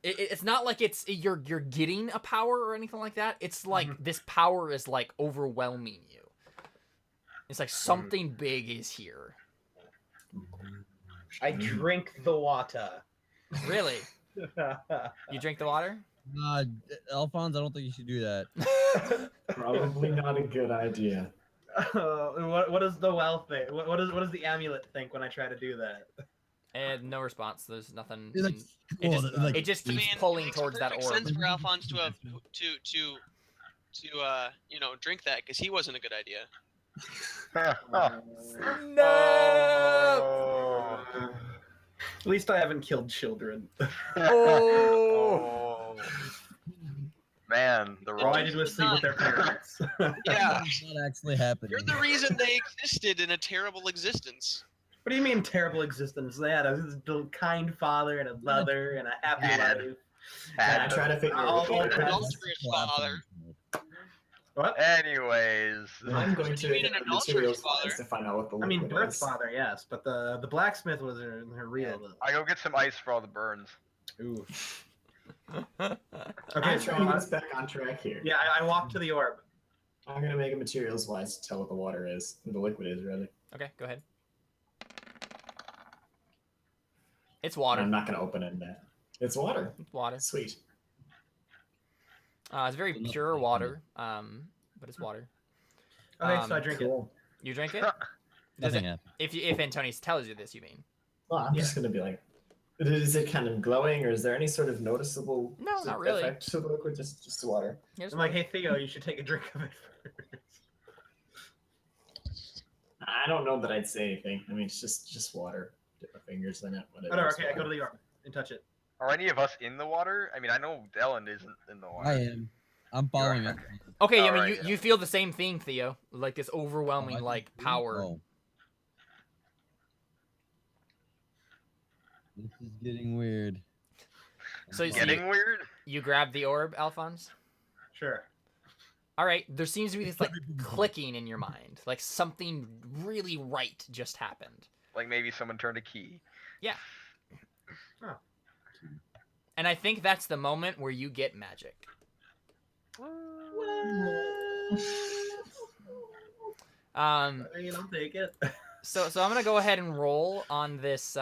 Speaker 2: it's not like you're getting a power or anything like that. It's like this power is like overwhelming you. It's like something big is here.
Speaker 3: I drink the water.
Speaker 2: Really? You drink the water?
Speaker 6: Alphonse, I don't think you should do that.
Speaker 4: Probably not a good idea.
Speaker 3: What does the well think? What does the amulet think when I try to do that?
Speaker 2: And no response. There's nothing.
Speaker 6: It's like,
Speaker 2: It just keeps pulling
Speaker 5: makes
Speaker 2: towards that
Speaker 5: perfect
Speaker 2: orb.
Speaker 5: sense for Alphonse to have to drink that because he wasn't a good idea.
Speaker 2: No!
Speaker 3: At least I haven't killed children.
Speaker 2: Oh!
Speaker 1: Man, the
Speaker 3: All
Speaker 1: wrong.
Speaker 3: I did was sleep with their parents.
Speaker 5: Yeah,
Speaker 6: It's not actually happening.
Speaker 5: you're the reason they existed in a terrible existence.
Speaker 3: What do you mean terrible existence? They had a kind father and a mother and a happy life.
Speaker 4: I try to figure out
Speaker 5: Oh,
Speaker 4: which
Speaker 5: an
Speaker 4: one it is.
Speaker 5: adulterous father.
Speaker 3: What?
Speaker 1: Anyways,
Speaker 4: I'm going to
Speaker 5: mean an
Speaker 4: get
Speaker 5: adulterous
Speaker 4: materials
Speaker 5: father?
Speaker 4: to find out what the
Speaker 3: I mean,
Speaker 4: liquid
Speaker 3: birth
Speaker 4: is.
Speaker 3: father, yes, but the blacksmith was her real.
Speaker 1: I go get some ice for all the burns.
Speaker 3: Ooh.
Speaker 4: I'm
Speaker 3: Okay,
Speaker 4: trying to get us back on track here.
Speaker 3: yeah, I walk to the orb.
Speaker 4: I'm gonna make a materials wise to tell what the water is. The liquid is rather.
Speaker 2: Okay, go ahead. It's
Speaker 4: And
Speaker 2: water.
Speaker 4: I'm not gonna open it. It's water.
Speaker 2: It's water.
Speaker 4: Sweet.
Speaker 2: It's very
Speaker 6: Enough
Speaker 2: pure
Speaker 6: like
Speaker 2: water, but it's water.
Speaker 3: Okay, so I drink it.
Speaker 4: Cool.
Speaker 2: You drink it? Does
Speaker 6: Nothing
Speaker 2: it
Speaker 6: happened.
Speaker 2: if Antonius tells you this, you mean?
Speaker 4: Well, I'm just gonna be like, is it kind of glowing, or is there any sort of noticeable
Speaker 2: No, not really.
Speaker 4: effect to the liquid? Just water.
Speaker 2: Here's
Speaker 3: I'm like, hey Theo, you should take a drink of it first.
Speaker 4: I don't know that I'd say anything. I mean, it's just water. Dip my fingers in it. Whatever.
Speaker 3: Whatever,
Speaker 4: it's
Speaker 3: okay, I go
Speaker 4: water.
Speaker 3: to the orb and touch it.
Speaker 1: Are any of us in the water? I mean, I know Ellen isn't in the water.
Speaker 6: I am. I'm following up.
Speaker 2: Okay, I mean,
Speaker 1: Alright,
Speaker 2: you feel the same thing, Theo. Like this overwhelming,
Speaker 6: Oh, I
Speaker 2: like,
Speaker 6: do?
Speaker 2: power.
Speaker 6: Oh. This is getting weird.
Speaker 2: So you see-
Speaker 1: Getting weird?
Speaker 2: You grab the orb, Alphonse?
Speaker 3: Sure.
Speaker 2: All right, there seems to be this, like, clicking in your mind. Like, something really right just happened.
Speaker 1: Like maybe someone turned a key.
Speaker 2: Yeah.
Speaker 3: Oh.
Speaker 2: And I think that's the moment where you get magic.
Speaker 3: I mean, I'll take it.
Speaker 2: So I'm gonna go ahead and roll on this.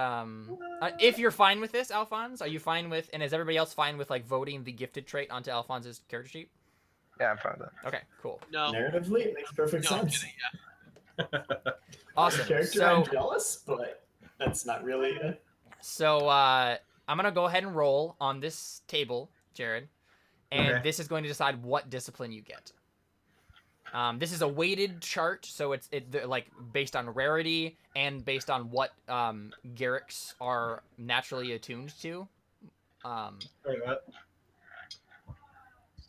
Speaker 2: If you're fine with this, Alphonse, are you fine with? And is everybody else fine with like voting the gifted trait onto Alphonse's character sheet?
Speaker 1: Yeah, I'm fine with that.
Speaker 2: Okay, cool,
Speaker 5: No.
Speaker 4: Narratively, it makes perfect
Speaker 5: No, I'm
Speaker 4: sense.
Speaker 5: kidding.
Speaker 2: awesome.
Speaker 4: Character,
Speaker 2: So
Speaker 4: I'm jealous, but that's not really.
Speaker 2: I'm gonna go ahead and roll on this table, Jared, and
Speaker 3: Okay.
Speaker 2: this is going to decide what discipline you get. This is a weighted chart, so they're, like based on rarity and based on what Garricks are naturally attuned to.
Speaker 3: Wait, what?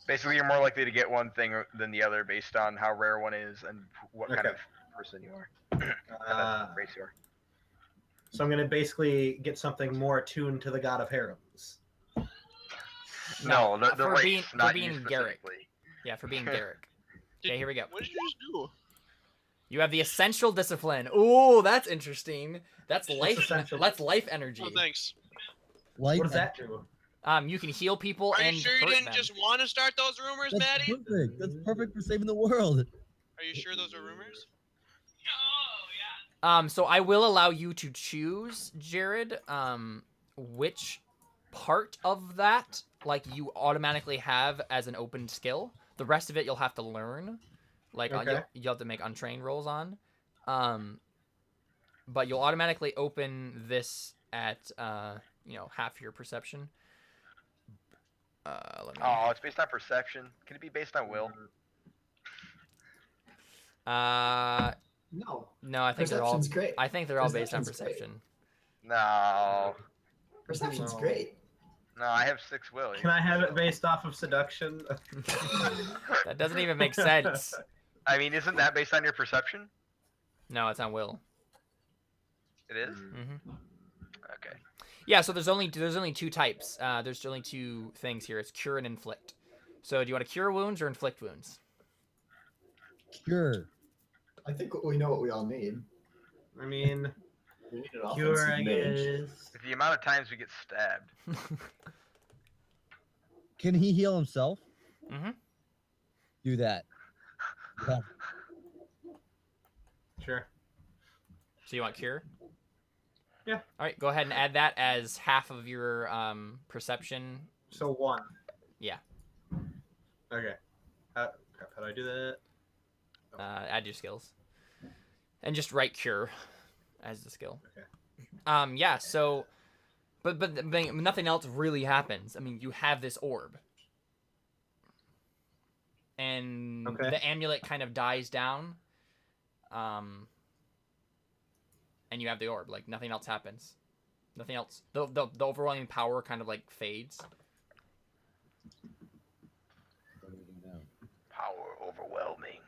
Speaker 1: Basically, you're more likely to get one thing than the other based on how rare one is and what kind
Speaker 3: Okay.
Speaker 1: of person you are, and race you are.
Speaker 3: So I'm gonna basically get something more attuned to the god of harems.
Speaker 1: No, the
Speaker 2: for
Speaker 1: race,
Speaker 2: being-
Speaker 1: not
Speaker 2: for being
Speaker 1: you
Speaker 2: Garrick.
Speaker 1: specifically.
Speaker 2: Yeah, for being Garrick. Okay, here we go.
Speaker 5: What did you just do?
Speaker 2: You have the essential discipline. Ooh, that's interesting. That's life.
Speaker 3: essential?
Speaker 2: That's life energy.
Speaker 5: Oh, thanks.
Speaker 6: Life
Speaker 3: What does that do?
Speaker 2: You can heal people
Speaker 5: Are
Speaker 2: and
Speaker 5: you sure you
Speaker 2: hurt
Speaker 5: didn't
Speaker 2: them.
Speaker 5: just want to start those rumors,
Speaker 6: That's
Speaker 5: Maddie?
Speaker 6: perfect. That's perfect for saving the world.
Speaker 5: Are you sure those are rumors?
Speaker 2: So I will allow you to choose, Jared, which part of that like you automatically have as an open skill. The rest of it you'll have to learn. Like
Speaker 3: Okay.
Speaker 2: you'll have to make untrained rolls on. But you'll automatically open this at half your perception. Let me.
Speaker 1: Oh, it's based on perception. Can it be based on will?
Speaker 4: No,
Speaker 2: No, I think they're all.
Speaker 4: perception's great.
Speaker 2: I think they're all based on
Speaker 4: Perception's great.
Speaker 2: perception.
Speaker 1: No,
Speaker 4: Perception's
Speaker 3: No.
Speaker 4: great.
Speaker 1: no, I have 6 will.
Speaker 3: Can I have it based off of seduction?
Speaker 2: That doesn't even make sense.
Speaker 1: I mean, isn't that based on your perception?
Speaker 2: No, it's on will.
Speaker 1: It is.
Speaker 2: Hmm
Speaker 1: Okay.
Speaker 2: Yeah, so there's only 2 types. There's only 2 things here. It's cure and inflict. So do you want to cure wounds or inflict wounds?
Speaker 6: Cure.
Speaker 4: I think we know what we all need.
Speaker 3: I mean,
Speaker 4: We need an
Speaker 3: cure,
Speaker 4: offensive
Speaker 3: I
Speaker 4: mage.
Speaker 3: guess.
Speaker 1: The amount of times we get stabbed.
Speaker 6: Can he heal himself?
Speaker 2: Mhm.
Speaker 6: Do that. Yeah.
Speaker 3: Sure.
Speaker 2: So you want cure?
Speaker 3: Yeah.
Speaker 2: All right, go ahead and add that as half of your perception.
Speaker 3: So 1.
Speaker 2: Yeah.
Speaker 3: Okay. How do I do that?
Speaker 2: Add your skills, and just write cure as the skill.
Speaker 3: Okay.
Speaker 2: Yeah. So, but nothing else really happens. I mean, you have this orb, and
Speaker 3: Okay.
Speaker 2: the amulet kind of dies down. And you have the orb. Like nothing else happens. Nothing else. The overwhelming power kind of like fades.
Speaker 1: Power overwhelming.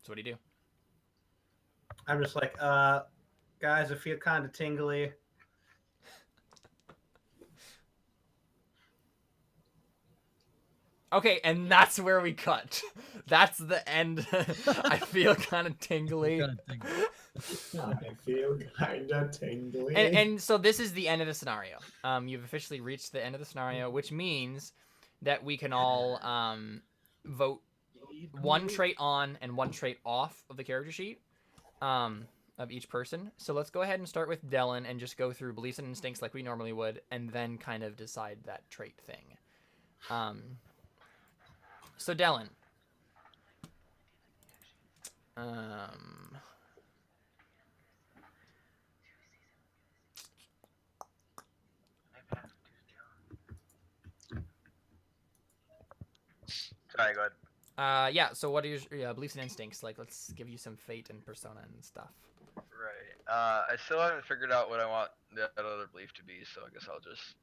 Speaker 2: So what do you do?
Speaker 3: I'm just like, guys, I feel kind of tingly.
Speaker 2: Okay, and that's where we cut. That's the end. I feel kind of tingly.
Speaker 6: Kinda tingle.
Speaker 4: I feel kinda tingly.
Speaker 2: And so this is the end of the scenario. You've officially reached the end of the scenario, which means that we can all vote one trait on and one trait off of the character sheet of each person. So let's go ahead and start with Dylan and just go through beliefs and instincts like we normally would, and then kind of decide that trait thing. So Dylan.
Speaker 1: Sorry, go ahead.
Speaker 2: Yeah, so what are your beliefs and instincts? Like, let's give you some fate and persona and stuff.
Speaker 1: Right. I still haven't figured out what I want that other belief to be, so I guess I'll just,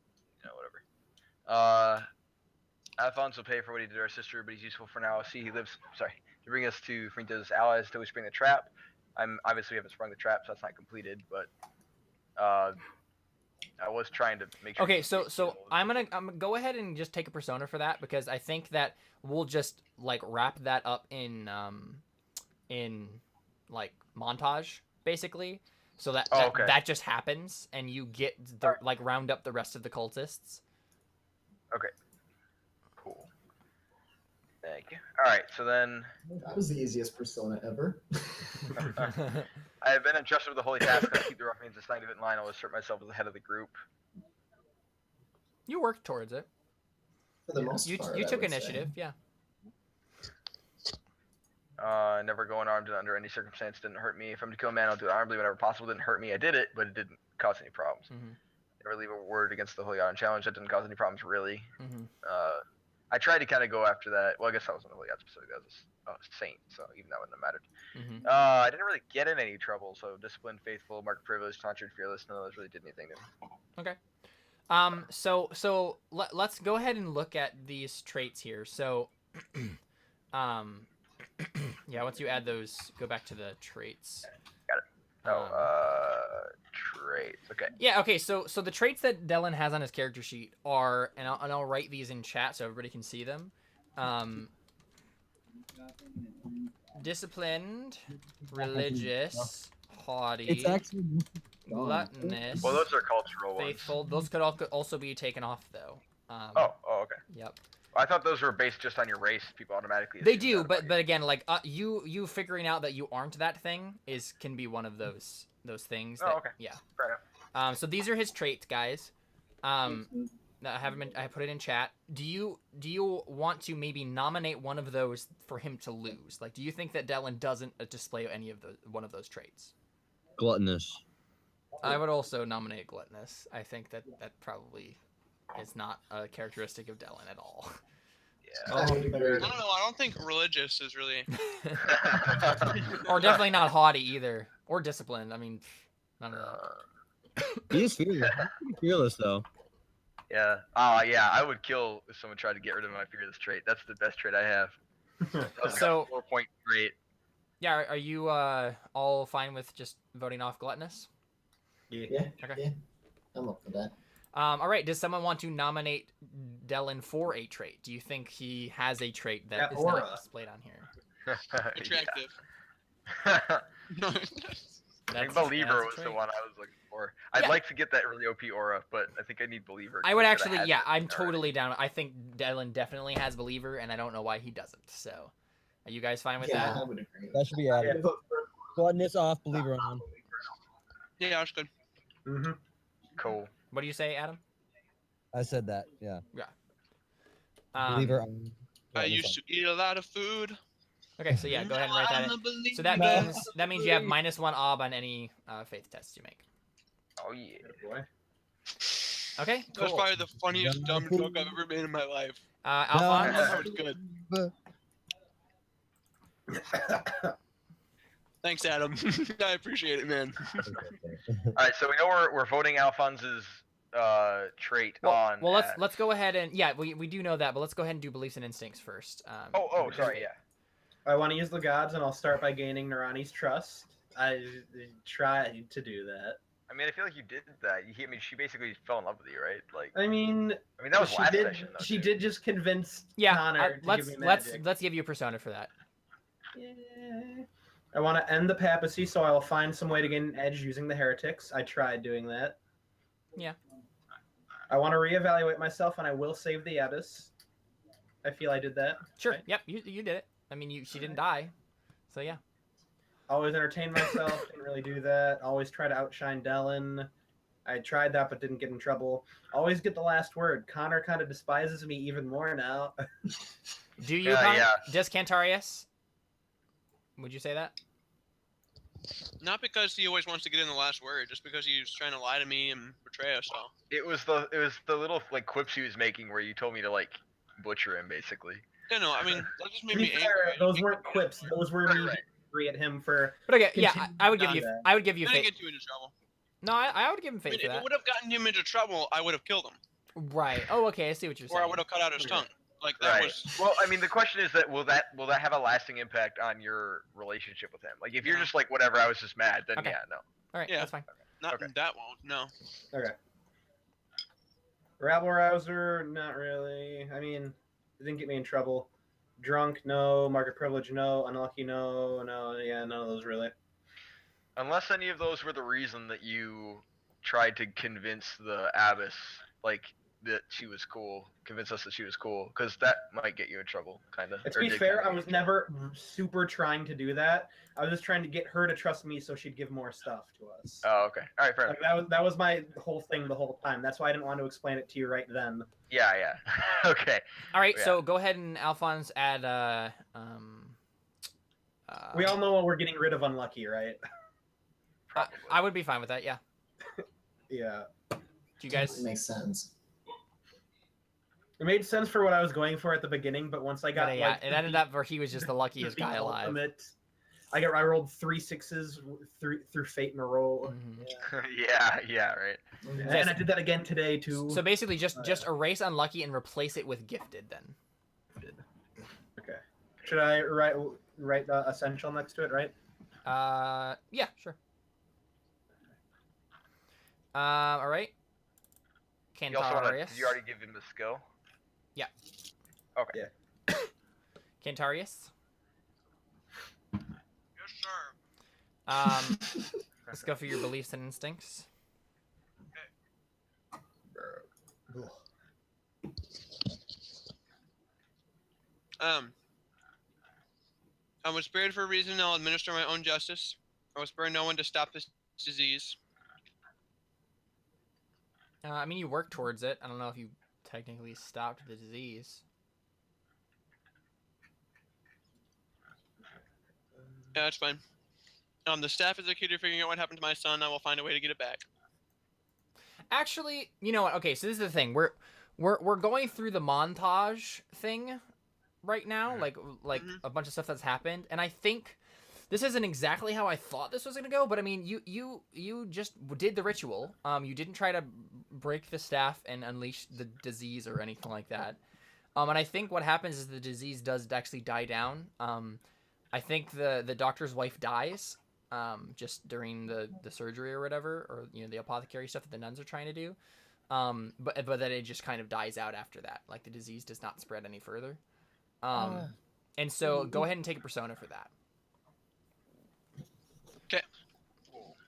Speaker 1: whatever. Alphonse will pay for what he did to our sister, but he's useful for now. See, he lives, to bring us to Frinta's allies to spring the trap. Obviously we haven't sprung the trap, so that's not completed, but, I was trying to make sure.
Speaker 2: Okay, so I'm gonna go ahead and just take a persona for that, because I think that we'll just like wrap that up in like montage basically, so that that just happens and you get the like round up the rest of the cultists.
Speaker 1: Okay. Cool. Thank you. All right, so then
Speaker 4: That was the easiest persona ever.
Speaker 1: I have been entrusted with the holy task to keep the ruffians assigned in line. I'll assert myself as the head of the group.
Speaker 2: You worked towards it.
Speaker 4: For the most part,
Speaker 2: You
Speaker 4: I
Speaker 2: took
Speaker 4: would
Speaker 2: initiative,
Speaker 4: say.
Speaker 2: yeah.
Speaker 1: Never go unarmed under any circumstance. Didn't hurt me. If I'm to kill a man, I'll do it honorably whenever possible. Didn't hurt me. I did it, but it didn't cause any problems.
Speaker 2: Mm-hmm.
Speaker 1: Never leave a word against the holy god challenge. That didn't cause any problems, really.
Speaker 2: Mm-hmm.
Speaker 1: I tried to kind of go after that. Well, I guess that wasn't a holy god specifically. That was a saint, so even that wouldn't have mattered.
Speaker 2: Mm-hmm.
Speaker 1: I didn't really get in any trouble. So disciplined, faithful, marked privilege, taunted, fearless. None of those really did anything to me.
Speaker 2: Okay. So let's go ahead and look at these traits here. So, yeah, once you add those, go back to the traits.
Speaker 1: Got it. Traits. Okay.
Speaker 2: Yeah. Okay. So the traits that Dylan has on his character sheet are, and I'll write these in chat so everybody can see them. Disciplined, religious, haughty.
Speaker 6: It's actually
Speaker 2: gluttonous.
Speaker 1: Well, those are cultural ones.
Speaker 2: Faithful. Those could also be taken off though.
Speaker 1: Oh, okay.
Speaker 2: Yep.
Speaker 1: I thought those were based just on your race. People automatically.
Speaker 2: They
Speaker 1: assume
Speaker 2: do,
Speaker 1: that
Speaker 2: but
Speaker 1: about you.
Speaker 2: again, like you figuring out that you aren't that thing can be one of those things. That,
Speaker 1: Oh, okay.
Speaker 2: Yeah.
Speaker 1: Fair enough.
Speaker 2: So these are his traits, guys. I put it in chat. Do you want to maybe nominate one of those for him to lose? Like, do you think that Dylan doesn't display any of one of those traits?
Speaker 6: gluttonous.
Speaker 2: I would also nominate gluttonous. I think that probably is not a characteristic of Dylan at all.
Speaker 1: Yeah.
Speaker 5: I don't know. I don't think religious is really.
Speaker 2: Or definitely not haughty either, or disciplined. I mean, none of that.
Speaker 6: He is fearless. He's fearless though.
Speaker 1: Yeah. Yeah. I would kill if someone tried to get rid of my fearless trait. That's the best trait I have.
Speaker 2: So
Speaker 1: 4-point trait.
Speaker 2: Yeah, are you all fine with just voting off gluttonous?
Speaker 3: Yeah.
Speaker 2: Okay.
Speaker 4: Yeah. I'm up for that.
Speaker 2: All right. Does someone want to nominate Dylan for a trait? Do you think he has a trait that
Speaker 3: Yeah,
Speaker 2: is
Speaker 3: aura.
Speaker 2: not displayed on here?
Speaker 5: Attractive.
Speaker 1: I think
Speaker 2: That's-
Speaker 1: believer
Speaker 2: that's a
Speaker 1: was the
Speaker 2: trait.
Speaker 1: one I was looking for. I'd
Speaker 2: Yeah.
Speaker 1: like to get that really OP aura, but I think I need believer.
Speaker 2: I would
Speaker 1: because
Speaker 2: actually,
Speaker 1: had
Speaker 2: yeah,
Speaker 1: it
Speaker 2: I'm
Speaker 1: already.
Speaker 2: totally down. I think Dylan definitely has believer, and I don't know why he doesn't. So, are you guys fine with
Speaker 4: Yeah, I
Speaker 2: that?
Speaker 4: would agree.
Speaker 6: That should be added. Gluttonous off, believer on.
Speaker 5: Yeah, that's good.
Speaker 3: Mm-hmm.
Speaker 1: Cool.
Speaker 2: What do you say, Adam?
Speaker 6: I said that. Yeah.
Speaker 2: Um,
Speaker 6: Believer on.
Speaker 5: I used to eat a lot of food.
Speaker 2: Okay, so yeah, go ahead and write that
Speaker 5: I'm
Speaker 2: in.
Speaker 5: a believer.
Speaker 2: So that means you have -1 ob on any faith tests you make.
Speaker 1: Oh yeah.
Speaker 3: Boy.
Speaker 2: Okay,
Speaker 5: That was
Speaker 2: cool.
Speaker 5: probably the funniest dumb joke I've ever made in my life.
Speaker 2: Alphonse?
Speaker 5: That was good. Thanks, Adam. I appreciate it, man.
Speaker 1: All right, so we know we're voting Alphonse's trait on.
Speaker 2: Well,
Speaker 1: that.
Speaker 2: let's go ahead and yeah, we do know that, but let's go ahead and do beliefs and instincts first.
Speaker 1: Sorry, yeah.
Speaker 3: I want to use the gods, and I'll start by gaining Narani's trust. I tried to do that.
Speaker 1: I mean, I feel like you did that. I mean, she basically fell in love with you, right? Like,
Speaker 3: I mean,
Speaker 1: that was
Speaker 3: she
Speaker 1: last
Speaker 3: did.
Speaker 1: session, though.
Speaker 3: She
Speaker 1: dude.
Speaker 3: did just convince
Speaker 2: Yeah,
Speaker 3: Connor to
Speaker 2: let's
Speaker 3: give me magic.
Speaker 2: let's give you a persona for that.
Speaker 3: Yeah. I want to end the papacy, so I will find some way to gain an edge using the heretics. I tried doing that.
Speaker 2: Yeah.
Speaker 3: I want to reevaluate myself, and I will save the abbess. I feel I did that.
Speaker 2: Sure.
Speaker 3: Right?
Speaker 2: Yep. You did it. I mean, she didn't die. So yeah.
Speaker 3: Always entertain myself. Didn't really do that. Always try to outshine Dellen. I tried that, but didn't get in trouble. Always get the last word. Connor kind of despises me even more now.
Speaker 2: Do you?
Speaker 1: Yeah.
Speaker 2: Does Cantarius? Would you say that?
Speaker 5: Not because he always wants to get in the last word, just because he was trying to lie to me and betray us all.
Speaker 1: It was the little like quips he was making where you told me to like butcher him basically.
Speaker 5: No, I mean that just made
Speaker 3: To be
Speaker 5: me angry.
Speaker 3: fair, those weren't quips. Those were me
Speaker 1: Right.
Speaker 3: being angry at him for.
Speaker 2: But okay, yeah,
Speaker 3: Continue
Speaker 2: I would
Speaker 3: to
Speaker 2: give
Speaker 3: do
Speaker 2: you.
Speaker 3: that.
Speaker 2: I would give you.
Speaker 5: Didn't get you into trouble.
Speaker 2: No, I would give him
Speaker 5: I
Speaker 2: faith
Speaker 5: mean,
Speaker 2: for
Speaker 5: if it
Speaker 2: that.
Speaker 5: would have gotten him into trouble, I would have killed him,
Speaker 2: Right. Oh, okay. I see what you're
Speaker 5: or I
Speaker 2: saying.
Speaker 5: would have cut out his
Speaker 3: Okay.
Speaker 5: tongue. Like that
Speaker 1: Right.
Speaker 5: was.
Speaker 1: Well, I mean, the question is that will that have a lasting impact on your relationship with him? Like, if you're
Speaker 5: No.
Speaker 1: just like whatever, I was just mad, then
Speaker 2: Okay.
Speaker 1: yeah, no.
Speaker 2: All right,
Speaker 5: Yeah.
Speaker 2: that's fine.
Speaker 5: Not
Speaker 1: Okay.
Speaker 5: that won't. No.
Speaker 3: Okay. Rabble rouser, not really. I mean, it didn't get me in trouble. Drunk, no. Market privilege, no. Unlucky, no. No, yeah, none of those really.
Speaker 1: Unless any of those were the reason that you tried to convince the abbess, like, that she was cool, convince us that she was cool, because that might get you in trouble, kind of.
Speaker 3: To be fair, I was never super trying to do that. I was just trying to get her to trust me so she'd give more stuff to us.
Speaker 1: Oh, okay. All right, fair enough.
Speaker 3: Like that was my whole thing the whole time. That's why I didn't want to explain it to you right then.
Speaker 1: Yeah. Okay.
Speaker 2: All right,
Speaker 1: Yeah.
Speaker 2: so go ahead and Alphonse add.
Speaker 3: We all know we're getting rid of unlucky, right?
Speaker 1: Probably.
Speaker 2: I would be fine with that. Yeah.
Speaker 3: Yeah.
Speaker 2: Do you guys?
Speaker 4: It makes sense.
Speaker 3: It made sense for what I was going for at the beginning, but once I got
Speaker 2: Yeah,
Speaker 3: like
Speaker 2: it ended up where he was just the luckiest
Speaker 3: the
Speaker 2: guy alive.
Speaker 3: ultimate, I rolled 3 6s through fate in a roll.
Speaker 2: Mhm.
Speaker 1: yeah, right.
Speaker 3: And I did that again today too.
Speaker 2: So basically, just erase unlucky and replace it with gifted. Then.
Speaker 3: Okay. Should I write essential next to it, right?
Speaker 2: Yeah, sure. All right.
Speaker 1: You also wanna,
Speaker 2: Cantarius.
Speaker 1: did you already give him the skill?
Speaker 2: Yeah.
Speaker 1: Okay.
Speaker 3: Yeah.
Speaker 2: Cantarius.
Speaker 5: Yes, sir.
Speaker 2: Let's go for your beliefs and instincts.
Speaker 5: I was spared for a reason. I'll administer my own justice. I will spare no one to stop this disease.
Speaker 2: I mean, you work towards it. I don't know if you technically stopped the disease.
Speaker 5: Yeah, that's fine. The staff executor figuring out what happened to my son. I will find a way to get it back.
Speaker 2: Actually, you know what? Okay, so this is the thing. We're going through the montage thing right now, like
Speaker 5: Mhm.
Speaker 2: a bunch of stuff that's happened, and I think this isn't exactly how I thought this was gonna go. But I mean, you just did the ritual. You didn't try to break the staff and unleash the disease or anything like that. And I think what happens is the disease does actually die down. I think the doctor's wife dies. Just during the surgery or whatever, or the apothecary stuff that the nuns are trying to do, but then it just kind of dies out after that. Like the disease does not spread any further, and so go ahead and take a persona for that.
Speaker 5: Okay.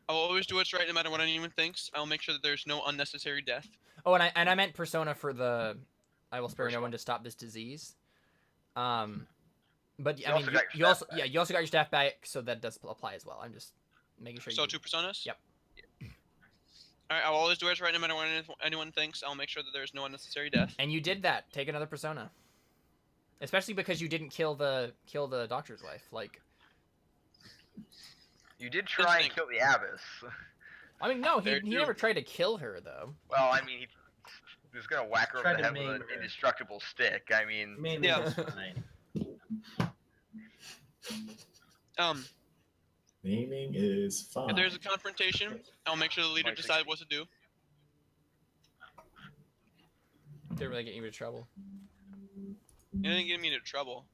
Speaker 5: I will always do what's right no matter what anyone thinks. I will make sure that there's no unnecessary death.
Speaker 2: Oh, and I meant persona for the I will spare no one to stop this disease. But I mean, you also got your staff back, so that does apply as well. I'm just making sure.
Speaker 5: So 2 personas?
Speaker 2: Yep.
Speaker 5: Alright, I will always do what's right no matter what anyone thinks. I'll make sure that there's no unnecessary death.
Speaker 2: And you did that. Take another persona. Especially because you didn't kill the doctor's wife. Like,
Speaker 1: You did try and
Speaker 5: Instinct.
Speaker 1: kill the abbess.
Speaker 2: I mean, no,
Speaker 5: There
Speaker 2: he
Speaker 5: too.
Speaker 2: never tried to kill her though.
Speaker 1: Well, I mean, he was gonna whack her over
Speaker 3: Tried
Speaker 1: the
Speaker 3: to
Speaker 1: head with
Speaker 3: maim
Speaker 1: an
Speaker 3: her.
Speaker 1: indestructible stick. I mean,
Speaker 3: Mainly
Speaker 5: Yeah.
Speaker 3: that's fine.
Speaker 4: Naming is fun.
Speaker 5: If there's a confrontation, I'll make sure the leader decides what to do.
Speaker 2: Didn't really get you into trouble.
Speaker 5: It didn't get me into trouble.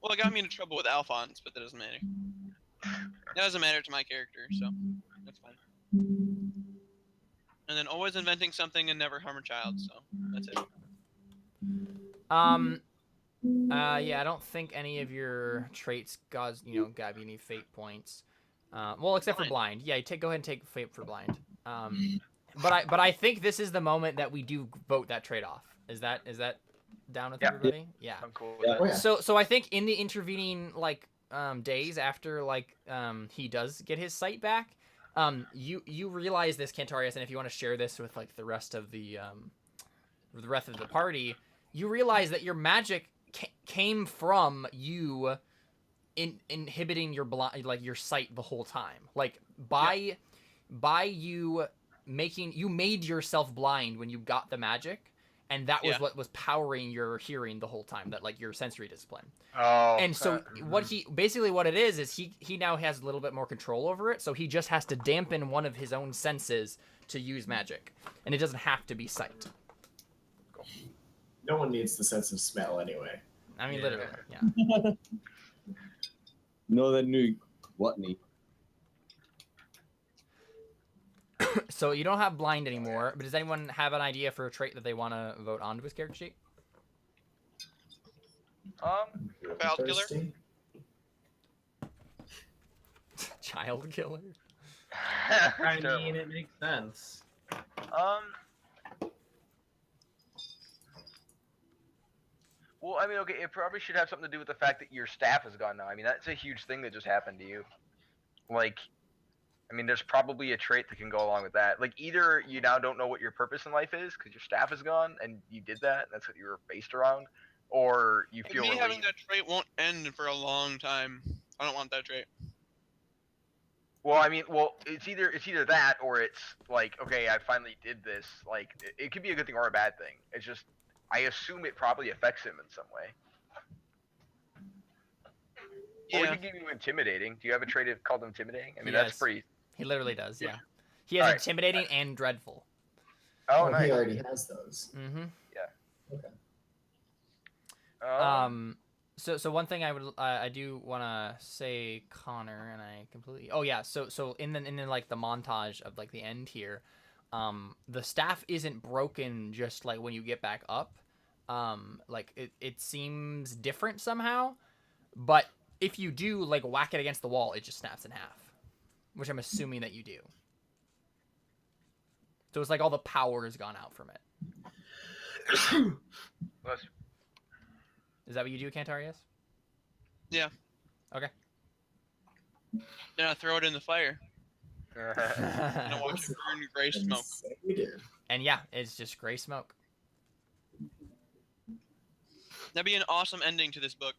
Speaker 5: Well, it got me into trouble with Alphonse, but that doesn't matter. That doesn't matter to my character, so that's fine. And then always inventing something and never harm a child, so that's it.
Speaker 2: Yeah, I don't think any of your traits got you any fate points. Well, except for blind. Yeah, go ahead and take fate for blind. But I think this is the moment that we do vote that trait off. Is that down with
Speaker 1: Yeah.
Speaker 2: everybody? Yeah.
Speaker 1: I'm cool with
Speaker 6: Yeah.
Speaker 1: that.
Speaker 4: Oh, yeah.
Speaker 2: So I think in the intervening like days after like he does get his sight back, you realize this, Cantarius, and if you want to share this with like the rest of the party, you realize that your magic came from you inhibiting your your sight the whole time. Like by you made yourself blind when you got the magic, and that was
Speaker 5: Yeah.
Speaker 2: what was powering your hearing the whole time, that like your sensory discipline.
Speaker 1: Oh.
Speaker 2: And so what it is he now has a little bit more control over it, so he just has to dampen one of his own senses to use magic, and it doesn't have to be sight.
Speaker 4: No one needs the sense of smell anyway.
Speaker 2: I mean,
Speaker 3: Yeah.
Speaker 2: literally, yeah.
Speaker 6: No, that new gluttony.
Speaker 2: So you don't have blind anymore, but does anyone have an idea for a trait that they want to vote onto his character sheet?
Speaker 5: Child killer?
Speaker 4: Thirsty?
Speaker 2: Child killer.
Speaker 3: I
Speaker 1: Terrible.
Speaker 3: mean, it makes sense.
Speaker 1: Well, I mean, okay, it probably should have something to do with the fact that your staff is gone now. I mean, that's a huge thing that just happened to you. Like, I mean, there's probably a trait that can go along with that. Like, either you now don't know what your purpose in life is because your staff is gone and you did that, and that's what you were based around, or you feel
Speaker 5: Me having
Speaker 1: relieved.
Speaker 5: that trait won't end for a long time. I don't want that trait.
Speaker 1: Well, I mean, it's either that or it's like, okay, I finally did this. Like, it could be a good thing or a bad thing. It's just, I assume it probably affects him in some way. Or we
Speaker 5: Yeah.
Speaker 1: could give you intimidating. Do you have a trait called intimidating? I mean,
Speaker 2: Yes.
Speaker 1: that's pretty.
Speaker 2: He literally does, yeah. He has
Speaker 1: Alright.
Speaker 2: intimidating and dreadful.
Speaker 1: Oh,
Speaker 4: He
Speaker 1: nice.
Speaker 4: already has those.
Speaker 2: Mm-hmm. So one thing I do want to say, Connor, and I completely. Oh yeah. So in the like the montage of like the end here, the staff isn't broken just like when you get back up. Like it seems different somehow, but if you do like whack it against the wall, it just snaps in half, which I'm assuming that you do. So it's like all the power has gone out from it.
Speaker 1: Let's-
Speaker 2: Is that what you do, Cantarius?
Speaker 5: Yeah.
Speaker 2: Okay.
Speaker 5: Then I throw it in the fire. And I
Speaker 2: And
Speaker 5: watch it burn gray smoke.
Speaker 4: We did.
Speaker 2: yeah, it's just gray smoke.
Speaker 5: That'd be an awesome ending to this book.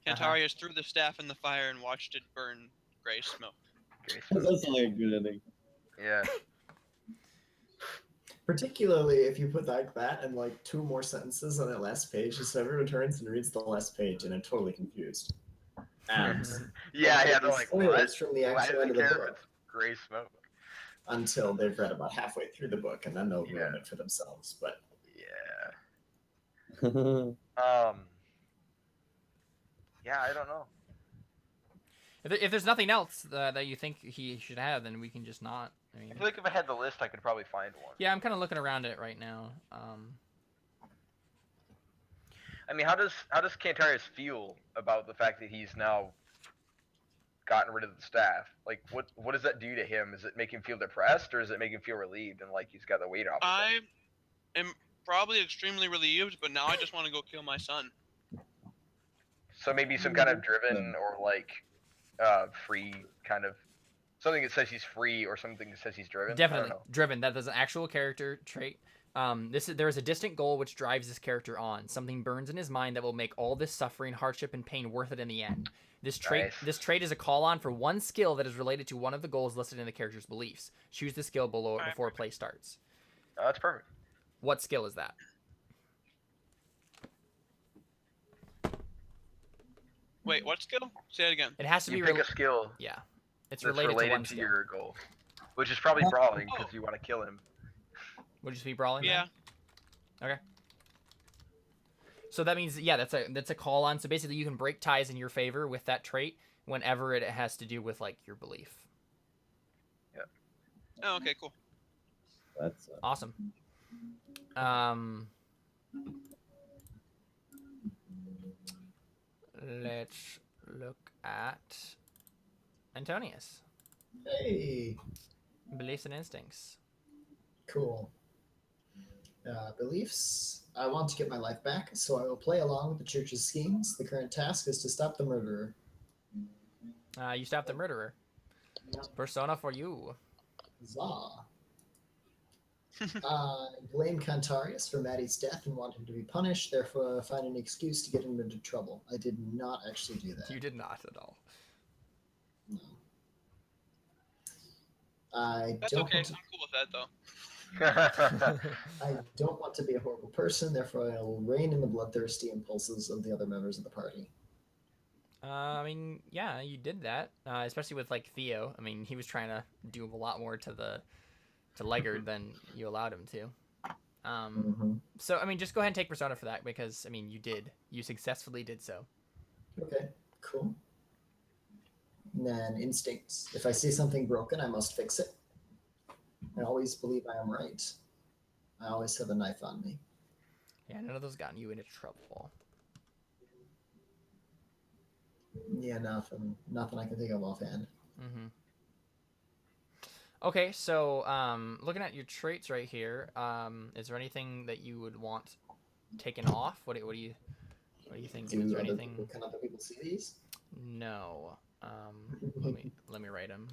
Speaker 5: Cantarius threw the staff in the fire and watched it burn gray smoke.
Speaker 1: Okay,
Speaker 6: That
Speaker 1: so-
Speaker 6: sounds like a good ending.
Speaker 1: yeah.
Speaker 4: Particularly if you put like that and like two more sentences on that last page, so everyone turns and reads the last page and I'm totally confused. And
Speaker 1: Yeah, they're
Speaker 4: these
Speaker 1: like,
Speaker 4: spoilers from the
Speaker 1: why
Speaker 4: actual
Speaker 1: does
Speaker 4: end
Speaker 1: he
Speaker 4: of the
Speaker 1: care if
Speaker 4: book
Speaker 1: it's gray smoke?
Speaker 4: until they've read about halfway through the book and then they'll ruin
Speaker 1: Yeah.
Speaker 4: it for themselves. But
Speaker 1: Yeah. Yeah, I don't know.
Speaker 2: If there's nothing else that you think he should have, then we can just not. I mean,
Speaker 1: I feel like if I had the list, I could probably find one.
Speaker 2: yeah, I'm kind of looking around it right now.
Speaker 1: I mean, how does Cantarius feel about the fact that he's now gotten rid of the staff? Like, what does that do to him? Does it make him feel depressed, or does it make him feel relieved and like he's got the weight off? of him?
Speaker 5: I am probably extremely relieved, but now I just want to go kill my son.
Speaker 1: So maybe some kind of driven or like free kind of something that says he's free or something that says he's driven.
Speaker 2: Definitely
Speaker 1: I don't know.
Speaker 2: driven. That is an actual character trait. There is a distant goal which drives this character on. Something burns in his mind that will make all this suffering, hardship, and pain worth it in the end. This trait is a call on for one skill that is related to one of the goals listed in the character's before Choose the skill before play starts.
Speaker 1: Oh, that's perfect.
Speaker 2: What skill is that?
Speaker 5: Wait, what skill? Say it again.
Speaker 2: It has to
Speaker 1: You
Speaker 2: be
Speaker 1: pick a skill
Speaker 2: yeah. It's
Speaker 1: that's
Speaker 2: related to one
Speaker 1: to
Speaker 2: skill.
Speaker 1: your goal, which is probably brawling because you want to kill him.
Speaker 2: Would you just be brawling?
Speaker 5: Yeah.
Speaker 2: then? Okay. So that means that's a call on. So basically, you can break ties in your favor with that trait whenever it has to do with like your belief.
Speaker 5: Oh, okay, cool.
Speaker 6: That's
Speaker 2: Awesome. Let's look at Antonius.
Speaker 4: hey,
Speaker 2: Beliefs and instincts.
Speaker 4: cool. Beliefs. I want to get my life back, so I will play along with the church's schemes. The current task is to stop the murderer.
Speaker 2: You stop the murderer. Persona for you.
Speaker 4: Zah. I blame Cantarius for Maddie's death and want him to be punished, therefore I find an excuse to get him into trouble. I did not actually do that.
Speaker 2: You did not at all.
Speaker 4: No. I
Speaker 5: That's
Speaker 4: don't
Speaker 5: okay.
Speaker 4: want to,
Speaker 5: I'm cool with that though.
Speaker 4: I don't want to be a horrible person, therefore I will rein in the bloodthirsty impulses of the other members of the party.
Speaker 2: I mean, yeah, you did that, especially with like Theo. I mean, he was trying to do a lot more to Legard than you allowed him to. So I mean, just go ahead and take Persona for that because I mean, you successfully did so.
Speaker 4: Okay, cool. And then instincts. If I see something broken, I must fix it. I always believe I am right. I always have a knife on me.
Speaker 2: Yeah, none of those gotten you into trouble.
Speaker 4: Yeah, nothing I can think of offhand.
Speaker 2: Mm-hmm. Okay, so looking at your traits right here, is there anything that you would want taken off? What do you think? Is there anything?
Speaker 4: Can other people see these?
Speaker 2: No. Let me write them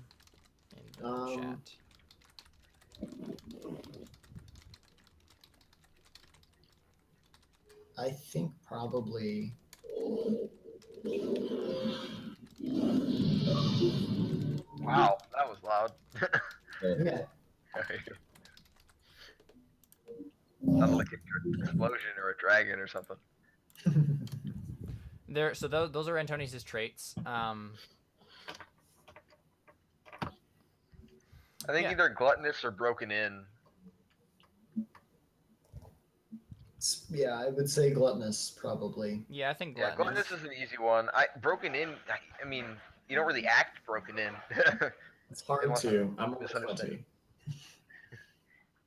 Speaker 2: in the chat.
Speaker 4: I think probably.
Speaker 1: Wow, that was loud.
Speaker 4: Yeah.
Speaker 1: Sounded like an explosion or a dragon or something.
Speaker 2: So those are Antonius' traits.
Speaker 1: I think either gluttonous or broken in.
Speaker 4: Yeah, I would say gluttonous probably.
Speaker 2: Yeah, I think
Speaker 1: Yeah,
Speaker 2: gluttonous.
Speaker 1: gluttonous is an easy one. Broken in. I mean, you don't really act broken in.
Speaker 4: It's hard to. I'm always
Speaker 1: misunderstanding.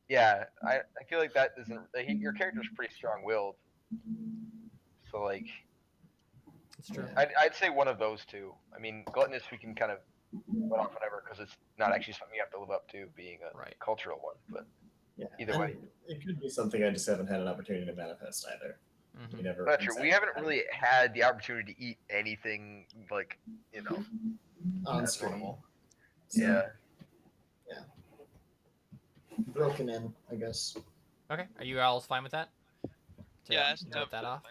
Speaker 1: Yeah, I feel like that isn't. Your character's pretty strong-willed. So like,
Speaker 2: It's true.
Speaker 1: I'd say one of those two. I mean, gluttonous we can kind of put off whatever because it's not actually something you have to live up to, being a cultural one. But
Speaker 4: yeah,
Speaker 1: either way,
Speaker 4: it could be something I just haven't had an opportunity to manifest either.
Speaker 2: Mm-hmm.
Speaker 4: You never.
Speaker 1: That's true. We haven't really had the opportunity to eat anything like
Speaker 4: on screen.
Speaker 1: So, yeah.
Speaker 4: Broken in, I guess.
Speaker 2: Okay, are you all fine with that?
Speaker 5: Yeah,
Speaker 2: note that off.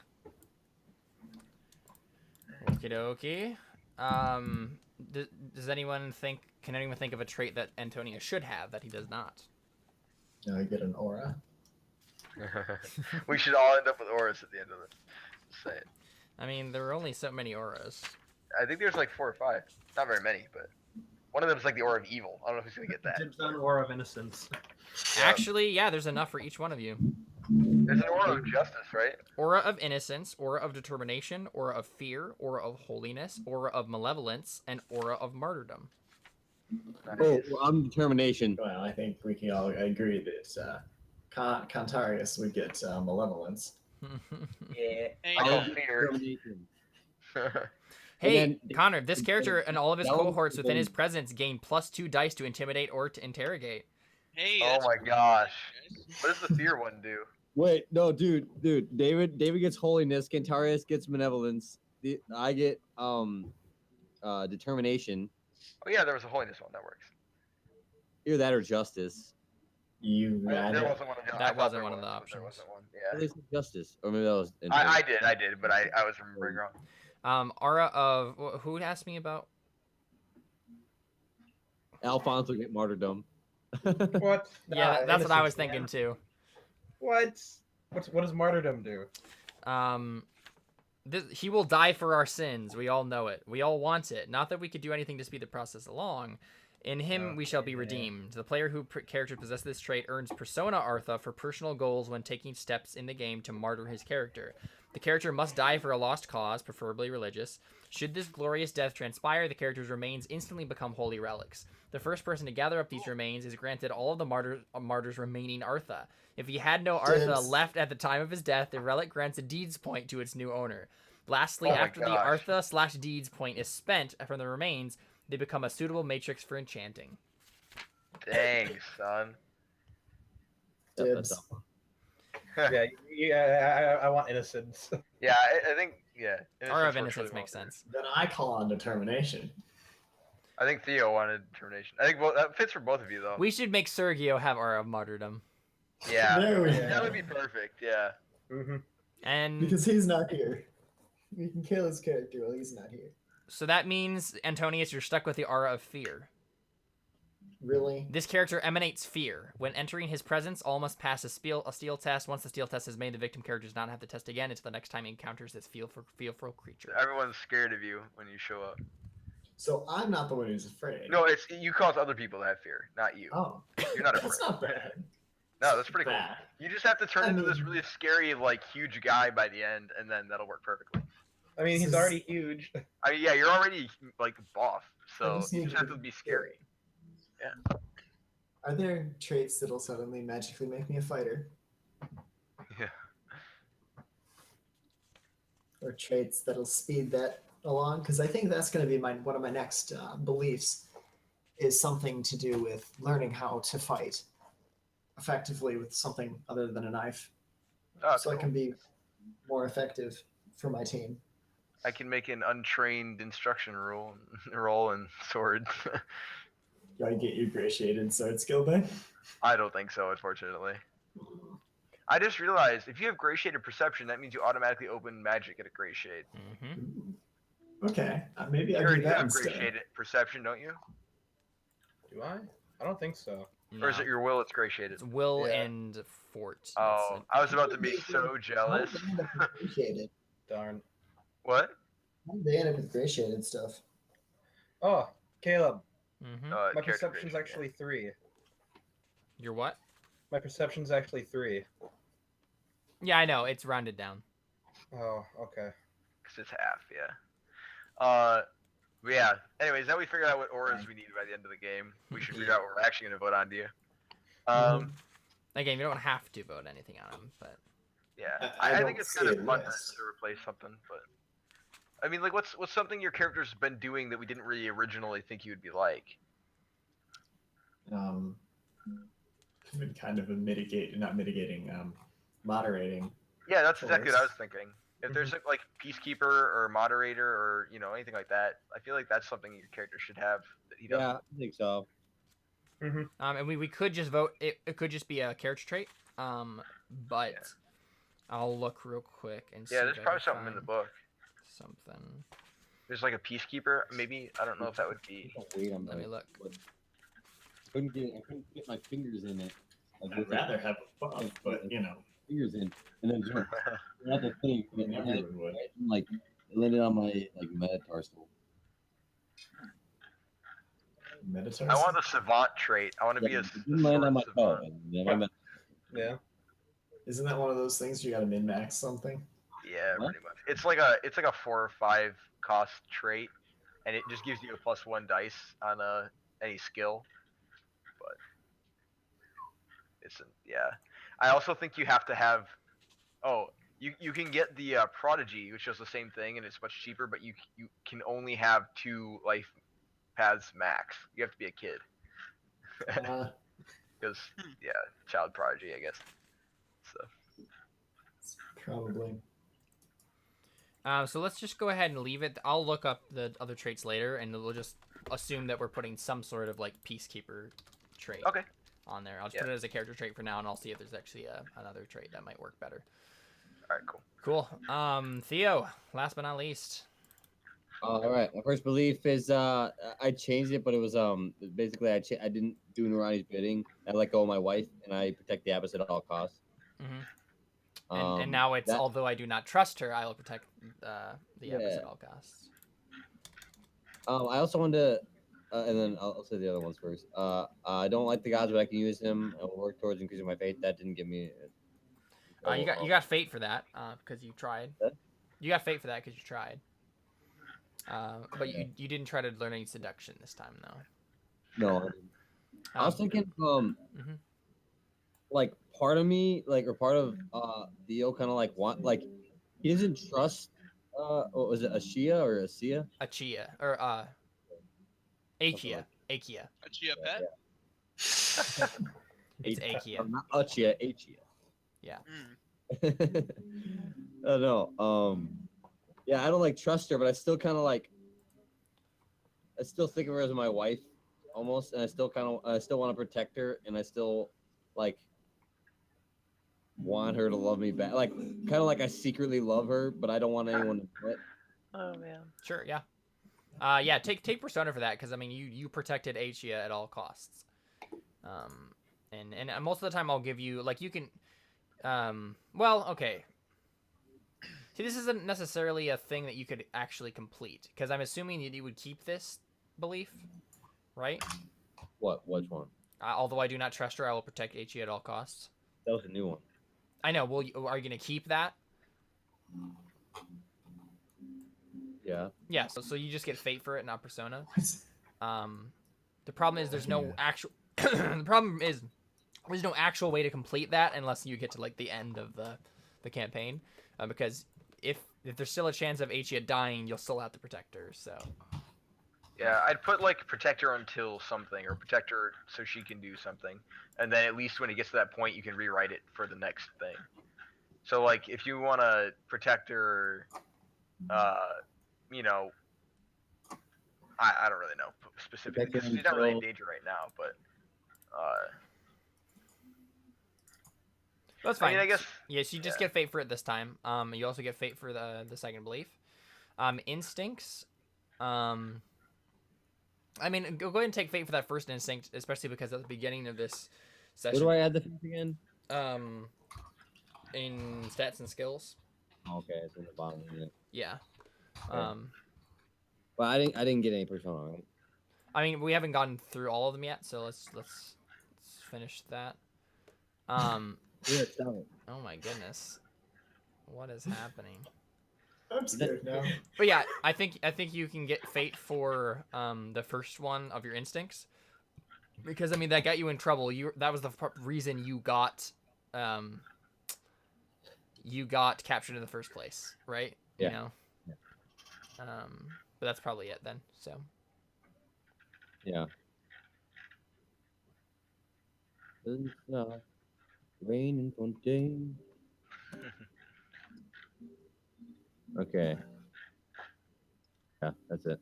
Speaker 2: Okie dokie. Does anyone think? Can anyone think of a trait that Antonia should have that he does not?
Speaker 4: Now I get an aura.
Speaker 1: We should all end up with auras at the end of it. Just say it.
Speaker 2: I mean, there are only so many auras.
Speaker 1: I think there's like 4 or 5. Not very many, but one of them is like the aura of evil. I don't know who's gonna get that.
Speaker 3: Dibs on aura of innocence.
Speaker 2: Actually, yeah, there's enough for each one of you.
Speaker 1: There's an aura of justice, right?
Speaker 2: Aura of innocence, aura of determination, aura of fear, aura of holiness, aura of malevolence, and aura of martyrdom.
Speaker 1: Nice.
Speaker 6: Oh, well, I'm determination.
Speaker 4: Well, I think we can all agree that Cantarius would get malevolence.
Speaker 1: Yeah.
Speaker 5: Hey,
Speaker 1: Oh,
Speaker 5: man.
Speaker 1: fear.
Speaker 6: Determination.
Speaker 2: Hey,
Speaker 6: And then-
Speaker 2: Connor, this character and all of his
Speaker 6: that was-
Speaker 2: cohorts within his presence gain +2 dice to intimidate or to interrogate.
Speaker 5: Hey,
Speaker 1: Oh
Speaker 5: that's
Speaker 1: my
Speaker 5: pretty
Speaker 1: gosh.
Speaker 5: nice.
Speaker 1: What does the fear one do?
Speaker 6: Wait, no, dude. David gets holiness. Cantarius gets benevolence. I get determination.
Speaker 1: Oh yeah, there was a holiness one. That works.
Speaker 6: Either that or justice.
Speaker 4: You
Speaker 1: There
Speaker 4: ran it.
Speaker 1: wasn't one of the.
Speaker 2: That
Speaker 1: I thought
Speaker 2: wasn't
Speaker 1: there
Speaker 2: one of
Speaker 1: was,
Speaker 2: the
Speaker 1: but there
Speaker 2: options.
Speaker 1: wasn't one.
Speaker 6: At
Speaker 1: Yeah.
Speaker 6: least it's justice, or maybe that was.
Speaker 1: I did, but I was remembering wrong.
Speaker 2: Aura of who asked me about?
Speaker 6: Alphonse will get martyrdom.
Speaker 3: What?
Speaker 2: Yeah, that's what I was
Speaker 3: innocence, man.
Speaker 2: thinking too.
Speaker 3: What? What does martyrdom do?
Speaker 2: He will die for our sins. We all know it. We all want it. Not that we could do anything to speed the process along. In him, we shall be redeemed. The player who character possesses this trait earns persona Artha for personal goals when taking steps in the game to martyr his character. The character must die for a lost cause, preferably religious. Should this glorious death transpire, the character's remains instantly become holy relics. The first person to gather up these remains is granted all of the martyr's remaining Artha. If he had no Artha
Speaker 4: Dibs.
Speaker 2: left at the time of his death, the relic grants a deeds point to its new owner. Lastly,
Speaker 1: Oh my
Speaker 2: after the
Speaker 1: gosh.
Speaker 2: Artha/deeds point is spent from the remains, they become a suitable matrix for enchanting.
Speaker 1: Dang, son.
Speaker 6: That's
Speaker 4: Dibs.
Speaker 6: all.
Speaker 3: I want innocence.
Speaker 1: Yeah, I think
Speaker 2: Aura of
Speaker 1: innocence works
Speaker 2: innocence
Speaker 1: really
Speaker 2: makes
Speaker 1: well for her.
Speaker 2: sense.
Speaker 4: Then I call on determination.
Speaker 1: I think Theo wanted determination. I think that fits for both of you though.
Speaker 2: We should make Sergio have Aura of Martyrdom.
Speaker 1: Yeah,
Speaker 4: There we
Speaker 1: that
Speaker 4: go.
Speaker 1: would be perfect. Yeah.
Speaker 3: Mm-hmm.
Speaker 2: And
Speaker 4: Because he's not here. We can kill his character while he's not here.
Speaker 2: so that means, Antonius, you're stuck with the Aura of Fear.
Speaker 4: Really?
Speaker 2: This character emanates fear. When entering his presence, all must pass a steel test. Once the steel test is made, the victim character does not have to test again until the next time he encounters this fearful creature.
Speaker 1: Everyone's scared of you when you show up.
Speaker 4: So I'm not the one who's afraid.
Speaker 1: No, it's you cause other people to have fear, not you.
Speaker 4: Oh,
Speaker 1: You're not afraid.
Speaker 4: that's not bad.
Speaker 1: No, that's pretty
Speaker 4: Bad.
Speaker 1: cool. You just have to turn
Speaker 4: I
Speaker 1: into this
Speaker 4: mean-
Speaker 1: really scary, like, huge guy by the end, and then that'll work perfectly.
Speaker 3: I mean, he's already huge.
Speaker 1: I mean, yeah, you're already like buff, so
Speaker 4: just
Speaker 1: you
Speaker 4: need
Speaker 1: just have
Speaker 4: to
Speaker 1: to
Speaker 4: be
Speaker 1: be scary.
Speaker 4: Are there traits that'll suddenly magically make me a fighter?
Speaker 1: Yeah.
Speaker 4: Or traits that'll speed that along? Because I think that's going to be one of my next beliefs is something to do with learning how to fight effectively with something other than a knife.
Speaker 1: Oh,
Speaker 4: So I
Speaker 1: cool.
Speaker 4: can be more effective for my team.
Speaker 1: I can make an untrained instruction roll and sword.
Speaker 4: Do I get you gratiated sword skill then?
Speaker 1: I don't think so, unfortunately. I just realized if you have gratiated perception, that means you automatically open magic at a gratiate.
Speaker 2: Mm-hmm.
Speaker 4: Okay, maybe I
Speaker 1: You
Speaker 4: do that
Speaker 1: have
Speaker 4: instead.
Speaker 1: gratiated perception, don't you?
Speaker 3: Do I? I don't think so.
Speaker 1: Or is it your will that's gratiated?
Speaker 2: It's will
Speaker 3: Yeah.
Speaker 2: and fort.
Speaker 1: Oh, I was about to be so
Speaker 4: How
Speaker 1: jealous.
Speaker 4: did they end up with gratiated?
Speaker 3: Darn.
Speaker 1: What?
Speaker 4: How did they end up with gratiated stuff?
Speaker 3: Oh, Caleb,
Speaker 2: Mm-hmm.
Speaker 3: my
Speaker 1: Character
Speaker 3: perception's
Speaker 1: creation,
Speaker 3: actually 3.
Speaker 2: Your what?
Speaker 3: My perception's actually 3.
Speaker 2: Yeah, I know. It's rounded down.
Speaker 3: Oh, okay.
Speaker 1: Because it's half, yeah. But yeah. Anyways, now we figured out what auras we need by the end of the game. We should figure out what we're actually going to vote on, do you?
Speaker 2: Again, you don't have to vote anything on him, but
Speaker 1: Yeah.
Speaker 4: I
Speaker 1: I
Speaker 4: don't
Speaker 1: think it's
Speaker 4: see
Speaker 1: kind
Speaker 4: a
Speaker 1: of fun to
Speaker 4: list.
Speaker 1: replace something, but I mean, like, what's something your character's been doing that we didn't really originally think you would be like?
Speaker 4: I've been kind of moderating.
Speaker 1: Yeah, that's exactly what I was
Speaker 4: Choice.
Speaker 1: thinking. If there's like peacekeeper or moderator or anything like that, I feel like that's something your character should have that he doesn't.
Speaker 6: Yeah, I think so.
Speaker 2: and we could just vote. It could just be a character trait. But
Speaker 1: Yeah.
Speaker 2: I'll look real quick and see.
Speaker 1: Yeah,
Speaker 2: if
Speaker 1: there's
Speaker 2: I
Speaker 1: probably
Speaker 2: can
Speaker 1: something in the
Speaker 2: find
Speaker 1: book.
Speaker 2: Something.
Speaker 1: There's like a peacekeeper, maybe. I don't know if that would be.
Speaker 6: Wait, I'm
Speaker 2: Let me look.
Speaker 6: I couldn't get my fingers in it. Like,
Speaker 4: I'd
Speaker 6: with
Speaker 4: rather have a buff, but you know,
Speaker 6: fingers in, and then just not the thing. And then
Speaker 4: everyone would.
Speaker 6: like it landed on my like metatarsal.
Speaker 4: Metatarsal.
Speaker 1: I want the savant trait. I want to be
Speaker 6: Yeah,
Speaker 1: a
Speaker 6: it didn't land on my
Speaker 1: sword
Speaker 6: toe.
Speaker 1: savant.
Speaker 6: And then my
Speaker 3: Yeah.
Speaker 4: Isn't that one of those things you got to min max something?
Speaker 1: Yeah,
Speaker 6: What?
Speaker 1: pretty much. It's like a 4 or 5 cost trait, and it just gives you a +1 dice on any skill. But yeah. I also think you have to have. Oh, you can get the prodigy, which does the same thing, and it's much cheaper. But you can only have 2 life paths max. You have to be a kid. Because child prodigy, I guess. So.
Speaker 4: Probably.
Speaker 2: So let's just go ahead and leave it. I'll look up the other traits later, and we'll just assume that we're putting some sort of like peacekeeper trait
Speaker 1: Okay.
Speaker 2: on there. I'll just put it as a character trait for now, and I'll see if there's actually another trait that might work better.
Speaker 1: All right, cool.
Speaker 2: Cool. Theo, last but not least.
Speaker 6: all right, my first belief is I changed it, but it was basically I didn't do Nurani's bidding. I let go of my wife, and I protect the abyss at all costs.
Speaker 2: Mm-hmm. And now it's
Speaker 6: that-
Speaker 2: although I do not trust her, I will protect the abyss at all costs.
Speaker 6: I also wanted to, and then I'll say the other ones first. I don't like the gods, but I can use them. I will work towards increasing my faith. That didn't give me.
Speaker 2: You got fate for that because you tried.
Speaker 6: What?
Speaker 2: You got fate for that because you tried. But you didn't try to learn any seduction this time, though.
Speaker 6: No, I was thinking,
Speaker 2: mhm.
Speaker 6: like part of me, like or part of Theo, kind of like he doesn't trust. What was it, Ashia or Asia?
Speaker 2: Achia or Akia. Akia.
Speaker 5: A Chia pet?
Speaker 2: It's Akia.
Speaker 6: Not Achia, Achia.
Speaker 2: Yeah.
Speaker 6: Oh no. Yeah, I don't like trust her, but I still kind of like. I still think of her as my wife, almost, and I still want to protect her, and I still like want her to love me back. Like kind of like I secretly love her, but I don't want anyone to know it.
Speaker 1: Oh man.
Speaker 2: Sure, yeah. Yeah, take Persona for that, because I mean, you protected Achia at all costs. And most of the time I'll give you, like, you can, well, okay. See, this isn't necessarily a thing that you could actually complete, because I'm assuming that you would keep this belief, right?
Speaker 6: What? Which one?
Speaker 2: Although I do not trust her, I will protect Achia at all costs.
Speaker 6: That was a new one.
Speaker 2: I know. Are you going to keep that?
Speaker 6: Yeah.
Speaker 2: Yeah. So you just get fate for it, not Persona. The problem is there's no actual. The problem is there's no actual way to complete that unless you get to like the end of the campaign, because if there's still a chance of Achia dying, you'll still have to protect her. So.
Speaker 1: Yeah, I'd put like protect her until something, or protect her so she can do something, and then at least when it gets to that point, you can rewrite it for the next thing. So like if you want to protect her, you know, I don't really know specifically
Speaker 6: Protect her
Speaker 1: because she's not really in
Speaker 6: until-
Speaker 1: danger right now, but
Speaker 2: That's fine.
Speaker 1: I mean, I guess
Speaker 2: Yes, you just get fate for it this time. You also get fate for the second belief. Instincts. I mean, go ahead and take fate for that first instinct, especially because at the beginning of this session.
Speaker 6: Where do I add the fate again?
Speaker 2: In stats and skills.
Speaker 6: Okay, it's in the bottom.
Speaker 2: Yeah.
Speaker 6: Okay. But I didn't get any Persona. Right?
Speaker 2: I mean, we haven't gone through all of them yet, so let's finish that.
Speaker 6: Yeah, stop it.
Speaker 2: Oh my goodness, what is happening?
Speaker 4: I'm scared now.
Speaker 2: But yeah, I think you can get fate for the first one of your instincts, because I mean that got you in trouble. That was the reason you got captured in the first place, right?
Speaker 6: Yeah.
Speaker 2: You know.
Speaker 6: Yeah.
Speaker 2: But that's probably it then. So.
Speaker 6: Yeah. Rain and fontaine. Okay. Yeah, that's it.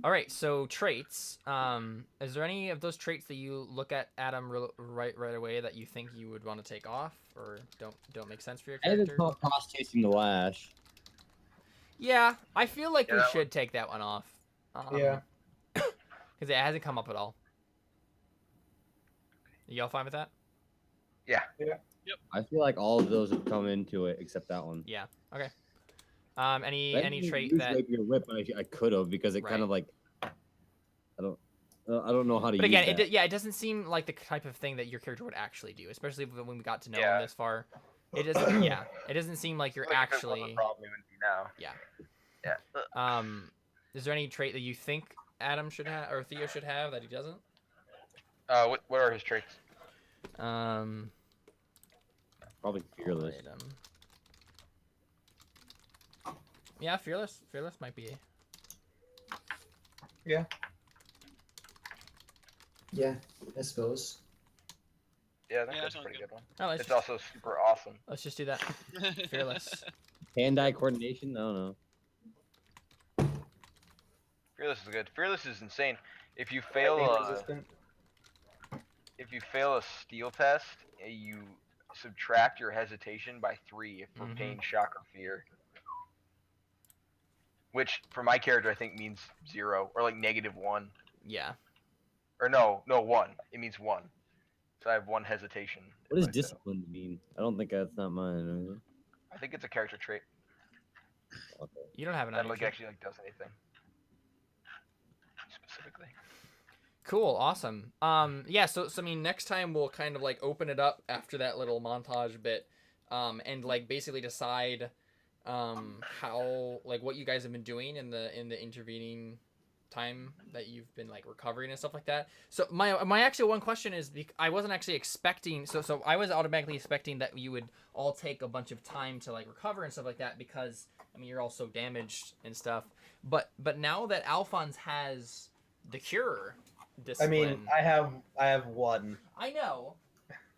Speaker 2: All right, so traits. Is there any of those traits that you look at Adam right away that you think you would want to take off, or don't make sense for your
Speaker 6: I haven't
Speaker 2: character?
Speaker 6: caught cross chasing the lash.
Speaker 2: Yeah, I feel like we
Speaker 1: that
Speaker 2: should take that one off.
Speaker 3: Yeah.
Speaker 2: Because it hasn't come up at all. Y'all fine with that?
Speaker 6: I feel like all of those have come into it except that one.
Speaker 2: Yeah. Okay.
Speaker 6: I
Speaker 2: Any
Speaker 6: didn't
Speaker 2: trait
Speaker 6: use
Speaker 2: that?
Speaker 6: rapier whip, but I could have because it kind of like I don't know how to
Speaker 2: But
Speaker 6: use
Speaker 2: again,
Speaker 6: that.
Speaker 2: it doesn't seem like the type of thing that your character would actually do, especially when we got to know him
Speaker 1: Yeah.
Speaker 2: this far. It doesn't. Yeah, it doesn't seem like you're
Speaker 1: like if it wasn't
Speaker 2: actually.
Speaker 1: a problem, it wouldn't be now.
Speaker 2: Yeah.
Speaker 1: Yeah.
Speaker 2: Is there any trait that you think Adam should have or Theo should have that he doesn't?
Speaker 1: What are his traits?
Speaker 6: Probably fearless.
Speaker 2: Item. Yeah, fearless. Fearless might be.
Speaker 3: Yeah.
Speaker 4: Yeah, I suppose.
Speaker 1: Yeah, I think
Speaker 5: Yeah,
Speaker 1: that's
Speaker 5: that
Speaker 1: a pretty
Speaker 5: sounds
Speaker 1: good one.
Speaker 2: Oh,
Speaker 1: It's also super awesome.
Speaker 2: let's just do that. Fearless.
Speaker 6: Hand-eye coordination? I don't know.
Speaker 1: Fearless is good. Fearless is insane. If you
Speaker 3: Lightning
Speaker 1: fail
Speaker 3: resistant.
Speaker 1: a steal test, you subtract your hesitation by 3 for
Speaker 2: Mhm.
Speaker 1: pain, shock, or fear. Which for my character I think means 0 or like -1.
Speaker 2: Yeah.
Speaker 1: Or no, 1. It means 1. So I have 1 hesitation.
Speaker 6: What does
Speaker 1: if I fail.
Speaker 6: discipline mean? I don't think that's not mine.
Speaker 1: I think it's a character trait
Speaker 6: Okay.
Speaker 2: You don't have an
Speaker 1: that
Speaker 2: item.
Speaker 1: like actually like does anything specifically.
Speaker 2: Cool, awesome. Yeah, so I mean, next time we'll kind of like open it up after that little montage bit, and like basically decide, how like what you guys have been doing in the intervening time that you've been like recovering and stuff like that. So my actual one question is, I wasn't actually expecting. So I was automatically expecting that you would all take a bunch of time to like recover and stuff like that, because I mean you're all so damaged and stuff. But now that Alphonse has the cure.
Speaker 3: I
Speaker 2: Discipline.
Speaker 3: mean, I have one.
Speaker 2: I know,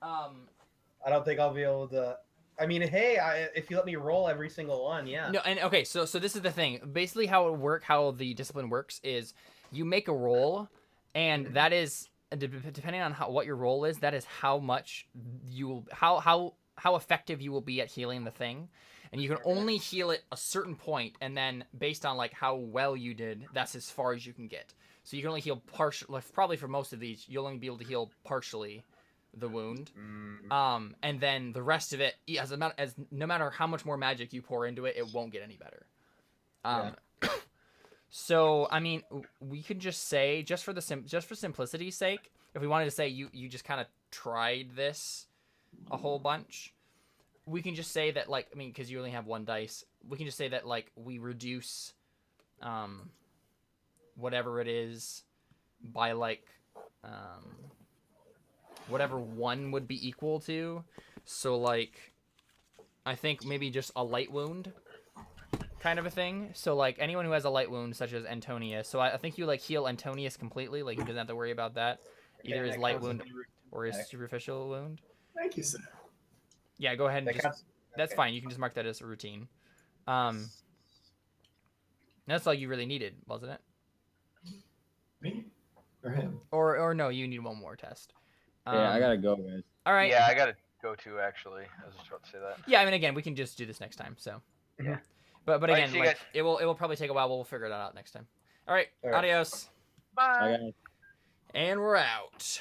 Speaker 3: I don't think I'll be able to. I mean, hey, if you let me roll every single one, yeah.
Speaker 2: No, and okay, so this is the thing. Basically, how the discipline works is you make a roll, and that is depending on what your roll is. That is how much you will how effective you will be at healing the thing, and you can only heal it a certain point, and then based on like how well you did, that's as far as you can get. So you can only heal partially. Probably for most of these, you'll only be able to heal partially the wound. And then the rest of it, as no matter how much more magic you pour into it, it won't get any better. So I mean, we could just say, just for simplicity's sake, if we wanted to say you just kind of tried this a whole bunch, we can just say that, like, I mean, because you only have one dice, we can just say that, like, we reduce whatever it is by like whatever one would be equal to. So like, I think maybe just a light wound kind of a thing. So like anyone who has a light wound, such as Antonius. So I think you like heal Antonius completely. Like he doesn't have to worry about that. Either his light wound or his superficial wound.
Speaker 4: Thank you, sir.
Speaker 2: Yeah, go ahead and just, that's fine. You can just mark that as a routine. That's all you really needed, wasn't it?
Speaker 4: Me or him?
Speaker 2: Or no, you need one more test.
Speaker 7: Yeah, I gotta go, guys.
Speaker 2: All right.
Speaker 1: Yeah, I gotta go too. Actually, I was just about to say that.
Speaker 2: Yeah, I mean, again, we can just do this next time. So.
Speaker 1: Yeah.
Speaker 2: But
Speaker 1: All right,
Speaker 2: again,
Speaker 1: see you
Speaker 2: like,
Speaker 1: guys.
Speaker 2: it will probably take a while. But we'll figure it out next time. All right.
Speaker 3: All right.
Speaker 2: Adios.
Speaker 1: Bye.
Speaker 7: Bye, guys.
Speaker 2: And we're out.